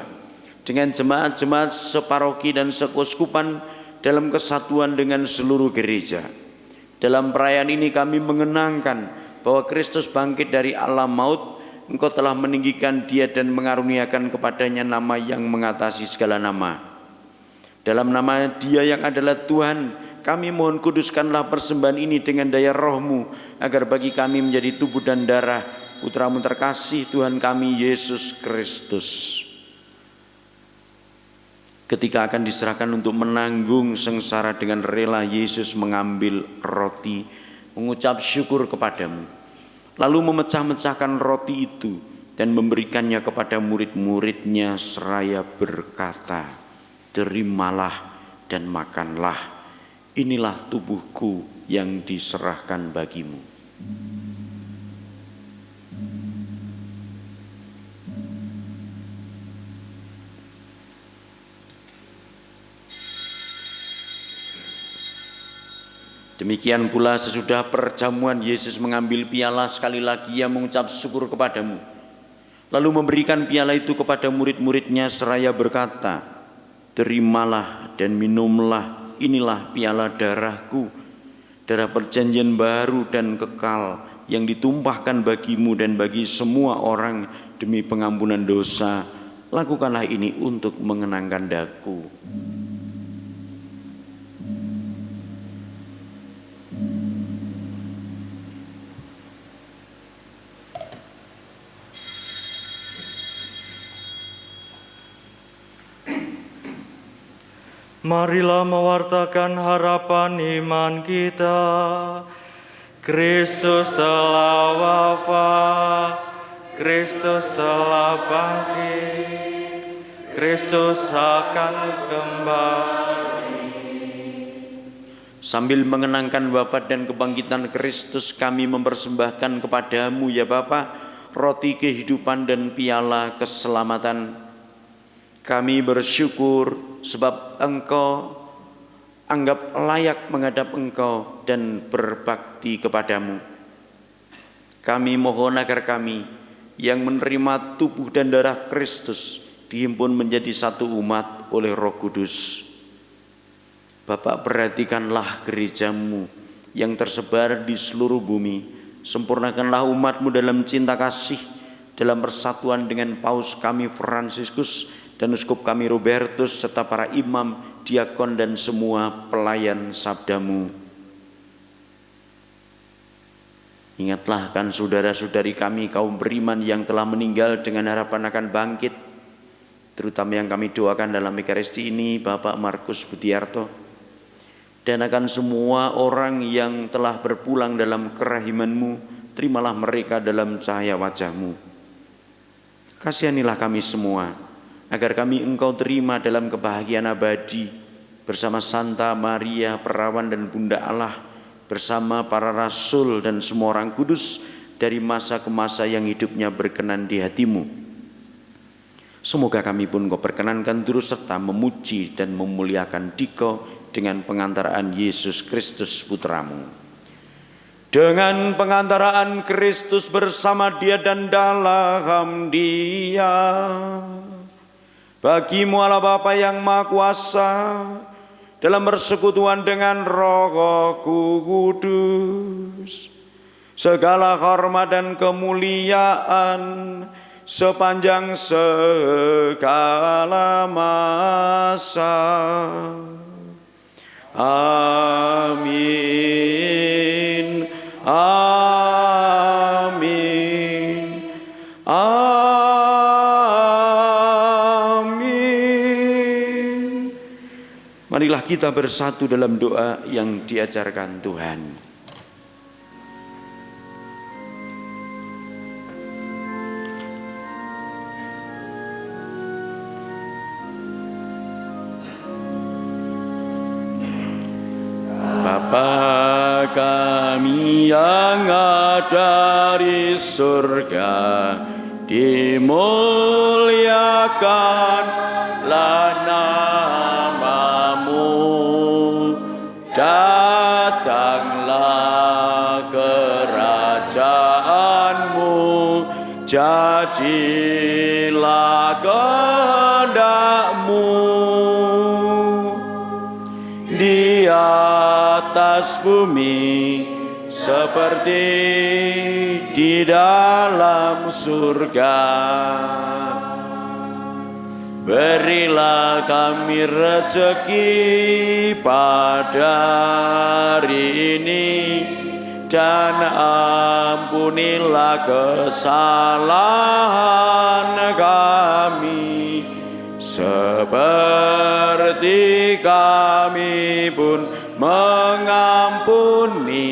dengan jemaat-jemaat separoki dan sekuskupan dalam kesatuan dengan seluruh gereja. Dalam perayaan ini kami mengenangkan bahwa Kristus bangkit dari alam maut. Engkau telah meninggikan Dia dan mengaruniakan kepadanya nama yang mengatasi segala nama. Dalam nama Dia yang adalah Tuhan, kami mohon kuduskanlah persembahan ini dengan daya Roh-Mu, agar bagi kami menjadi tubuh dan darah Putra-Mu terkasih, Tuhan kami Yesus Kristus. Ketika akan diserahkan untuk menanggung sengsara dengan rela, Yesus mengambil roti, mengucap syukur kepadamu, lalu memecah-mecahkan roti itu dan memberikannya kepada murid-muridnya seraya berkata, "Terimalah dan makanlah, inilah tubuhku yang diserahkan bagimu." Demikian pula sesudah perjamuan Yesus mengambil piala, sekali lagi ia mengucap syukur kepadamu. Lalu memberikan piala itu kepada murid-muridnya seraya berkata, terimalah dan minumlah, inilah piala darahku, darah perjanjian baru dan kekal yang ditumpahkan bagimu dan bagi semua orang demi pengampunan dosa. Lakukanlah ini untuk mengenangkan daku. Marilah mewartakan harapan iman kita. Kristus telah wafat, Kristus telah bangkit, Kristus akan kembali. Sambil mengenangkan wafat dan kebangkitan Kristus, kami mempersembahkan kepadamu ya Bapa, roti kehidupan dan piala keselamatan. Kami bersyukur sebab Engkau anggap layak menghadap Engkau dan berbakti kepadamu. Kami mohon agar kami yang menerima tubuh dan darah Kristus dihimpun menjadi satu umat oleh Roh Kudus. Bapak, perhatikanlah gerejamu yang tersebar di seluruh bumi. Sempurnakanlah umatmu dalam cinta kasih, dalam persatuan dengan Paus kami Fransiskus dan uskup kami Robertus serta para imam, diakon dan semua pelayan sabdamu. Ingatlah kan saudara-saudari kami kaum beriman yang telah meninggal dengan harapan akan bangkit, terutama yang kami doakan dalam Ekaristi ini, Bapak Markus Budiarto, dan akan semua orang yang telah berpulang dalam kerahiman-Mu, terimalah mereka dalam cahaya wajah-Mu. Kasihanilah kami semua, agar kami Engkau terima dalam kebahagiaan abadi bersama Santa Maria Perawan dan Bunda Allah, bersama para rasul dan semua orang kudus dari masa ke masa yang hidupnya berkenan di hati-Mu. Semoga kami pun Kau perkenankan turut serta memuji dan memuliakan Dikau dengan pengantaraan Yesus Kristus Putra-Mu. Dengan pengantaraan Kristus bersama Dia dan dalam Dia, bagi-Mu Allah Bapa yang Maha Kuasa, dalam persekutuan dengan Roh Kudus, segala hormat dan kemuliaan sepanjang segala masa. Amin. Amin. Amin. Marilah kita bersatu dalam doa yang diajarkan Tuhan. Bapa kami yang ada di surga, dimuliakanlah nama-Mu, datanglah kerajaan-Mu, jadilah kehendak-Mu di atas bumi seperti di dalam surga. Berilah kami rezeki pada hari ini, dan ampunilah kesalahan kami, seperti kami pun mengampuni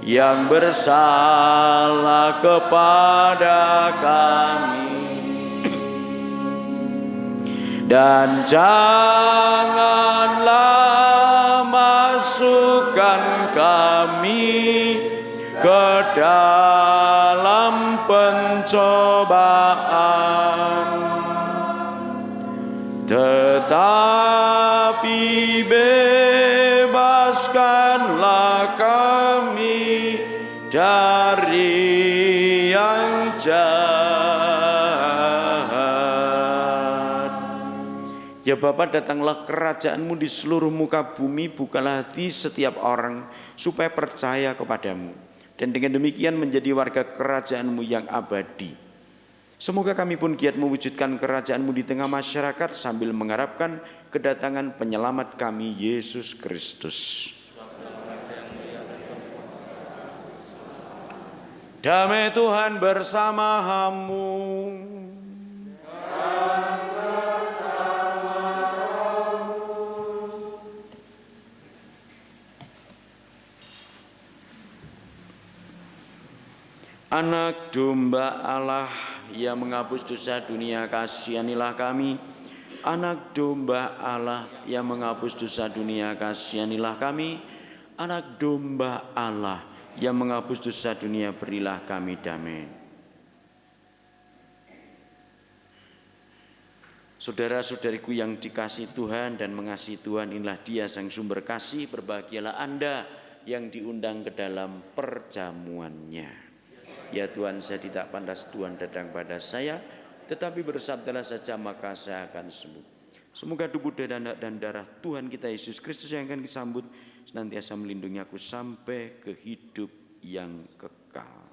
yang bersalah kepada kami. Dan janganlah masukkan kami ke dalam pencobaan, tetapi bebaskanlah dari yang jahat. Ya Bapa, datanglah kerajaan-Mu di seluruh muka bumi, bukalah hati setiap orang supaya percaya kepadamu, dan dengan demikian menjadi warga kerajaan-Mu yang abadi. Semoga kami pun giat mewujudkan kerajaan-Mu di tengah masyarakat sambil mengharapkan kedatangan penyelamat kami, Yesus Kristus. Damai Tuhan bersama-Mu. Anak domba Allah yang menghapus dosa dunia, kasihanilah kami. Anak domba Allah yang menghapus dosa dunia, kasihanilah kami. Anak domba Allah yang menghapus dosa dunia, berilah kami damai. Saudara-saudariku yang dikasihi Tuhan dan mengasihi Tuhan, inilah Dia sang sumber kasih. Berbahagialah Anda yang diundang ke dalam perjamuannya. Ya Tuhan, saya tidak pantas Tuhan datang pada saya, tetapi bersabdalah saja maka saya akan sembuh. Semoga tubuh dan darah Tuhan kita Yesus Kristus yang akan disambut senantiasa melindungi aku sampai ke hidup yang kekal.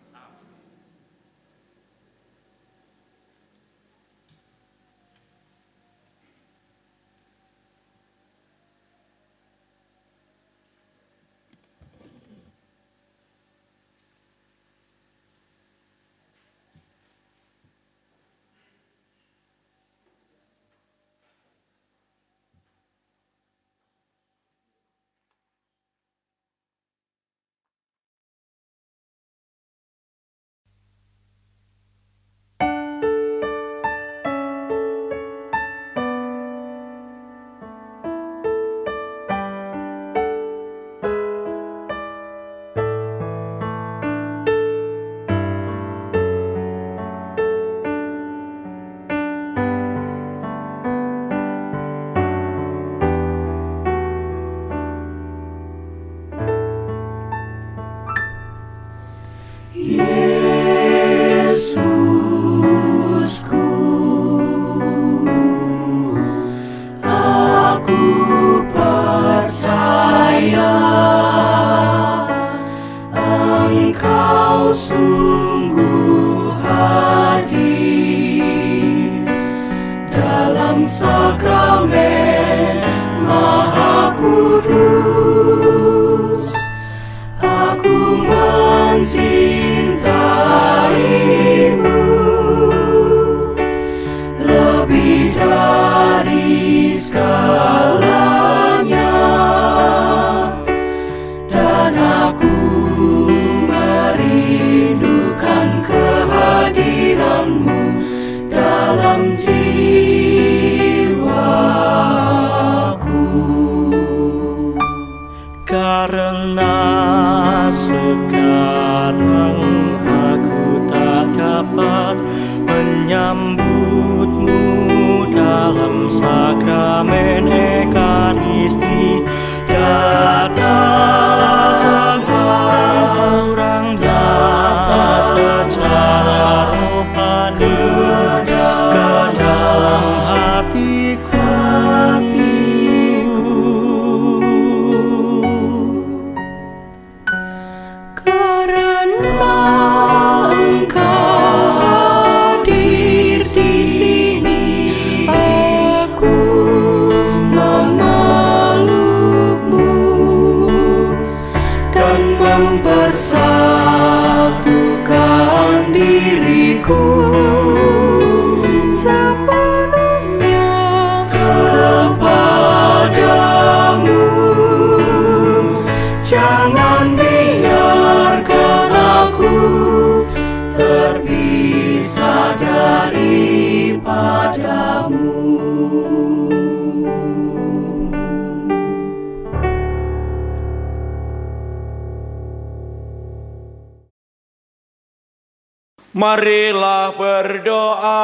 Marilah berdoa.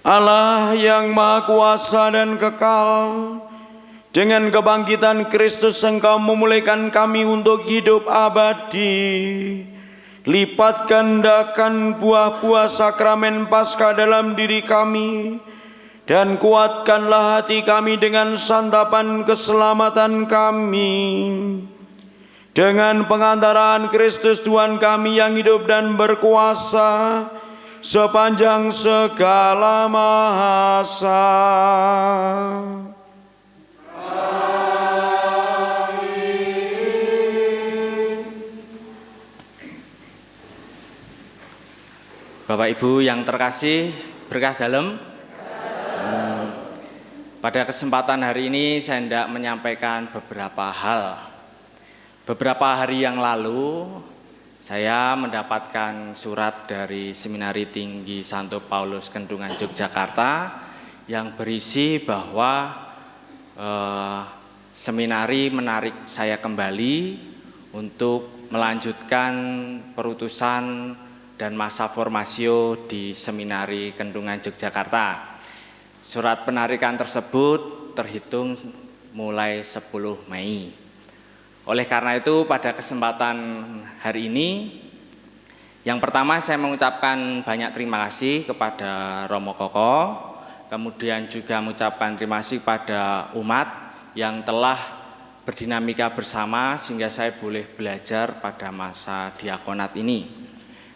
Allah yang Maha Kuasa dan kekal, Dengan kebangkitan Kristus Engkau memulihkan kami untuk hidup abadi. Lipat gandakan buah-buah sakramen Paskah dalam diri kami, dan kuatkanlah hati kami dengan santapan keselamatan kami. Dengan pengantaraan Kristus Tuhan kami yang hidup dan berkuasa sepanjang segala masa. Bapak Ibu yang terkasih, berkah dalam. Pada kesempatan hari ini saya hendak menyampaikan beberapa hal. Beberapa hari yang lalu saya mendapatkan surat dari Seminari Tinggi Santo Paulus Kendungan Yogyakarta yang berisi bahwa seminari menarik saya kembali untuk melanjutkan perutusan dan masa formasio di Seminari Kendungan Yogyakarta. Surat penarikan tersebut terhitung mulai 10 Mei. Oleh karena itu pada kesempatan hari ini, yang pertama saya mengucapkan banyak terima kasih kepada Romo Koko, kemudian juga mengucapkan terima kasih pada umat yang telah berdinamika bersama sehingga saya boleh belajar pada masa diakonat ini.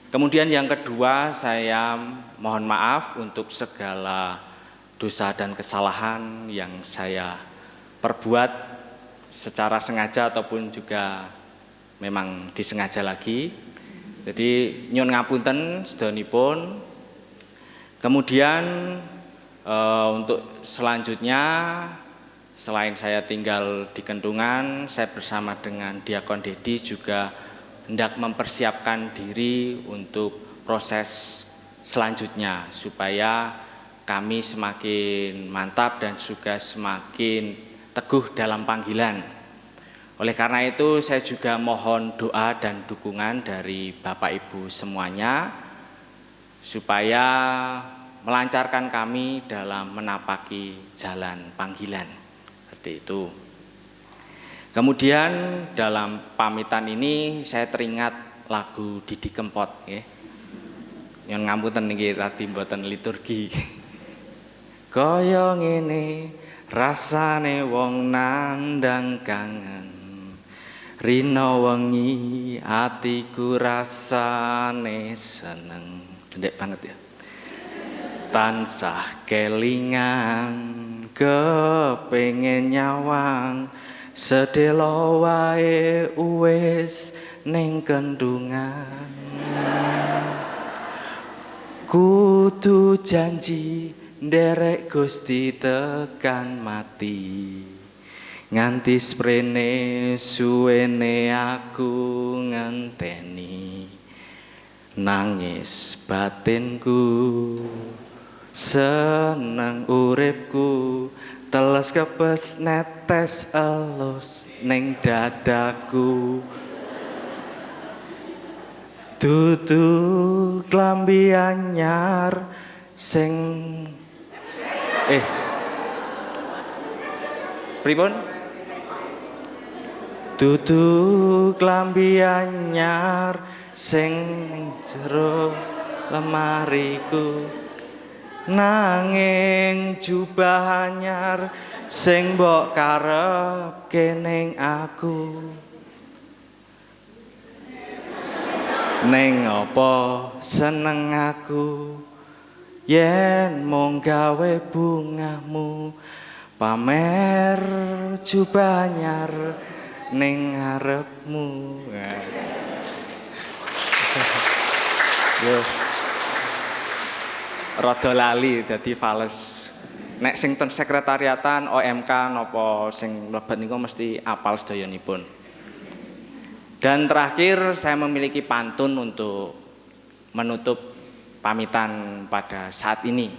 Kemudian yang kedua, saya mohon maaf untuk segala dosa dan kesalahan yang saya perbuat secara sengaja ataupun juga memang disengaja lagi. Jadi nyuwun ngapunten sedonipun. Kemudian untuk selanjutnya, selain saya tinggal di Kendungan, saya bersama dengan Diakon Dedi juga hendak mempersiapkan diri untuk proses selanjutnya supaya kami semakin mantap dan juga semakin teguh dalam panggilan. Oleh karena itu saya juga mohon doa dan dukungan dari Bapak Ibu semuanya supaya melancarkan kami dalam menapaki jalan panggilan. Seperti itu. Kemudian dalam pamitan ini saya teringat lagu Didi Kempot nggih. Nyon ngapunten niki tadi mboten liturgi. Kaya ngene rasane wong nandang kangen, rina wengi atiku rasane seneng. Cendek banget ya. Tansah kelingan kepengin nyawang, sedelo wae uwis ning Kendungan. Kudu janji nderek Gusti tekan mati, nganti sprene suwene aku ngenteni, nangis batinku seneng uripku, teles kepes netes elus ning dadaku. Dudu klambi anyar sing pripun? Dudu klambi anyar sing jero lemariku, nanging jubah anyar sing mbok karepke ning aku. Ning apa seneng aku yen mung gawe bungamu, pamer jubah anyar ning ngarepmu. Yo rada lali dadi fales. Nek sing ten sekretariatan OMK napa sing mlebet niku mesti apal sedayanipun. Dan terakhir saya memiliki pantun untuk menutup pamitan pada saat ini.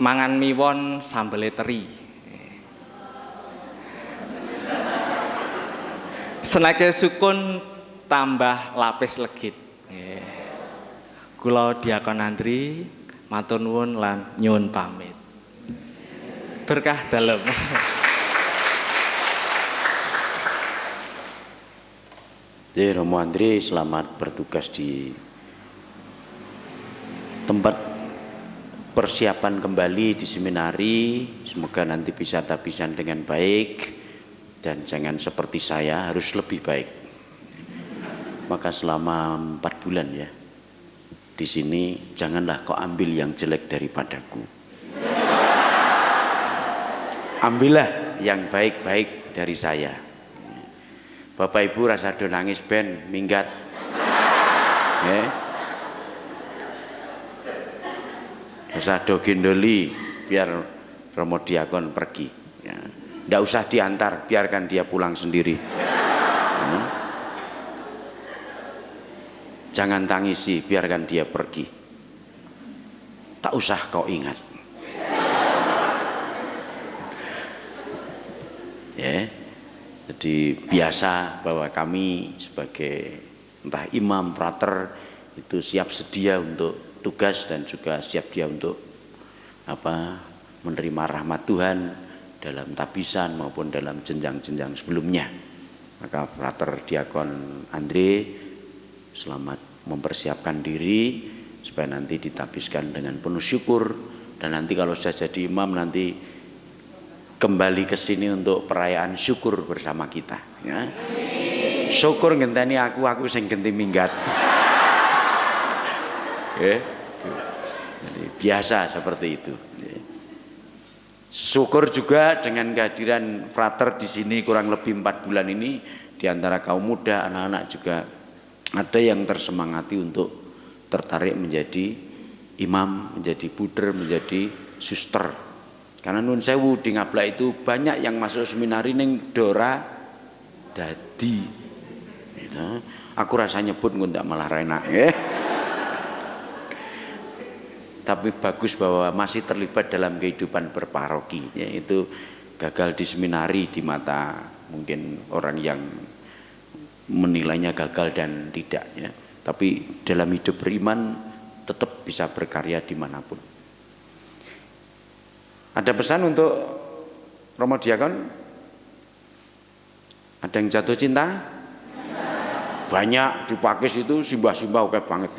Mangan miwon sambele teri, senake sukun tambah lapis legit. Kula Diakon Andri matur nuwun lan nyuwun pamit. berkah dalam. Romo Andre selamat bertugas di tempat persiapan kembali di seminari. Semoga nanti bisa tabisan dengan baik dan jangan seperti saya, harus lebih baik. Maka selama 4 bulan ya di sini janganlah kau ambil yang jelek daripadaku. Ambillah yang baik-baik dari saya. Bapak Ibu rasa do nangis ben minggat. Rasa do gendoli biar Romo Diakon pergi. Ya. Nggak usah diantar, biarkan dia pulang sendiri. Jangan tangisi, biarkan dia pergi. Tak usah kau ingat. Ya. Jadi biasa bahwa kami sebagai entah imam, frater itu siap sedia untuk tugas dan juga siap dia untuk menerima rahmat Tuhan dalam tabisan maupun dalam jenjang-jenjang sebelumnya. Maka frater Diakon Andre selamat mempersiapkan diri supaya nanti ditabiskan dengan penuh syukur, dan nanti kalau saya jadi imam nanti kembali ke sini untuk perayaan syukur bersama kita. Ya. Syukur ngenteni aku sing genti minggat. Jadi biasa seperti itu. Syukur juga dengan kehadiran frater di sini kurang lebih 4 bulan ini, di antara kaum muda, anak-anak juga ada yang tersemangati untuk tertarik menjadi imam, menjadi puder, menjadi suster. Karena nun sewu di Ngablak itu banyak yang masuk seminari ning Dora dadi. Gitu. Aku rasa nyebut ngundak malah enak. Tapi bagus bahwa masih terlibat dalam kehidupan berparoki. Yaitu gagal di seminari di mata mungkin orang yang menilainya gagal dan tidak. Ya. Tapi dalam hidup beriman tetap bisa berkarya dimanapun. Ada pesan untuk Romo Diakon? Ada yang jatuh cinta? Banyak di Pakis itu simbah-simbah oke banget.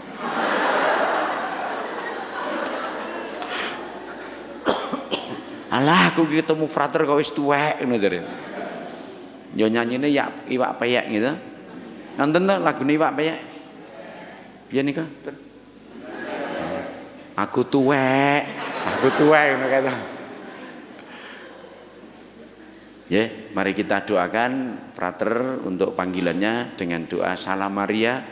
Alah aku ketemu frater kok wis tuwek ngono jare. Yo nyanyine ya iwak peyek gitu. Nonton to lagune iwak peyek? Piye nika? Aku tuwek ngono kata. Ya, mari kita doakan frater untuk panggilannya dengan doa Salam Maria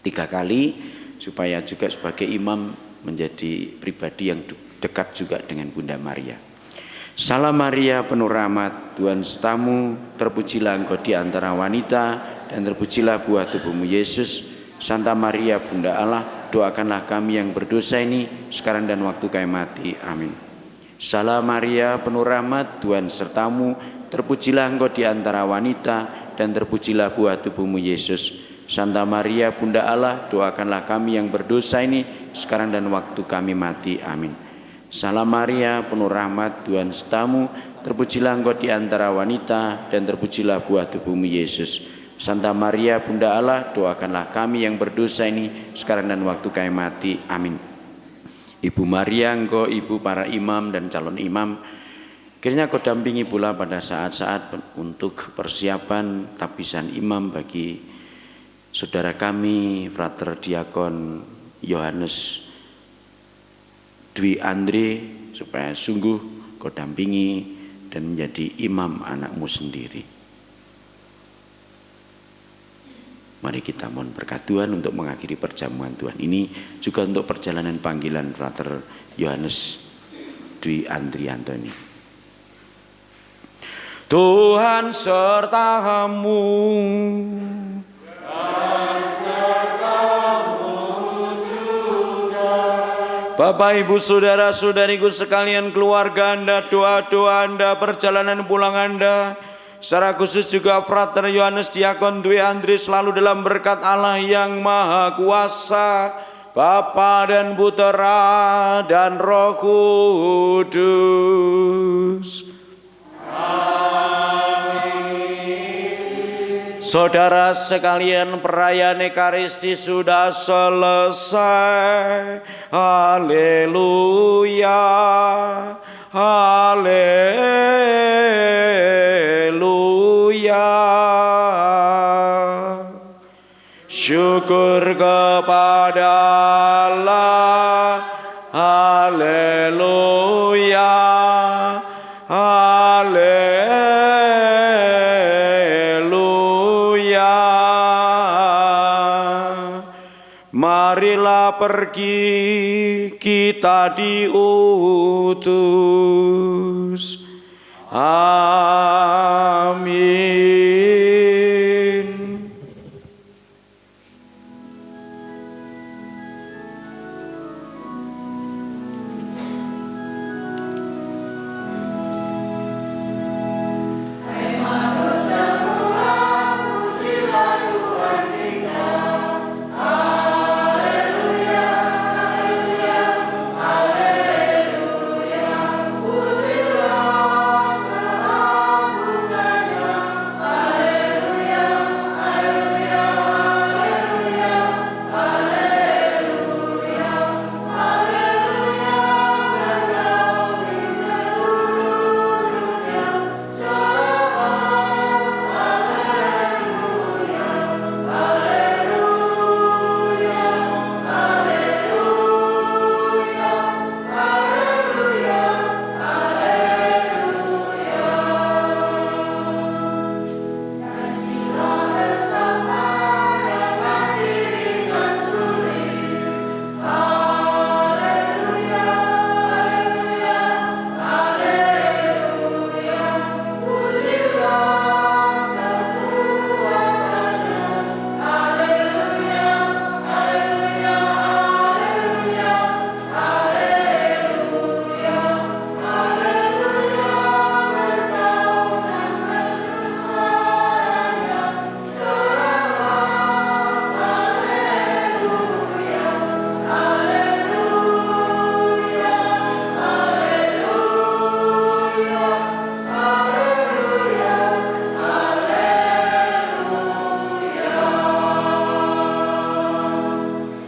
3 kali supaya juga sebagai imam menjadi pribadi yang dekat juga dengan Bunda Maria. Salam Maria penuh rahmat, Tuhan sertamu, terpujilah engkau di antara wanita dan terpujilah buah tubuhmu Yesus. Santa Maria Bunda Allah, doakanlah kami yang berdosa ini sekarang dan waktu kami mati. Amin. Salam Maria penuh rahmat, Tuhan sertamu, terpujilah engkau di antara wanita dan terpujilah buah tubuhmu Yesus. Santa Maria Bunda Allah, doakanlah kami yang berdosa ini sekarang dan waktu kami mati. Amin. Salam Maria penuh rahmat, Tuhan sertamu, terpujilah engkau di antara wanita dan terpujilah buah tubuhmu Yesus. Santa Maria Bunda Allah, doakanlah kami yang berdosa ini sekarang dan waktu kami mati. Amin. Ibu Maria, engkau ibu para imam dan calon imam, kiranya kau dampingi pula pada saat-saat untuk persiapan tabisan imam bagi saudara kami, frater Diakon Yohanes Dwi Andre, supaya sungguh kau dampingi dan menjadi imam anakmu sendiri. Mari kita mohon berkat Tuhan untuk mengakhiri perjamuan Tuhan ini, juga untuk perjalanan panggilan frater Yohanes Dwi Andrianto ini. Tuhan sertamu, Bapak Ibu saudara-saudariku sekalian, keluarga Anda, doa-doa Anda, perjalanan pulang Anda, secara khusus juga frater Yohanes Diakon Dwi Andre selalu dalam berkat Allah yang Maha Kuasa, Bapa dan Putera dan Roh Kudus. Amin. Saudara sekalian, perayaan Ekaristi sudah selesai. Haleluya. Haleluya. Syukur kepada Allah. Haleluya. Haleluya. Marilah pergi, kita diutus.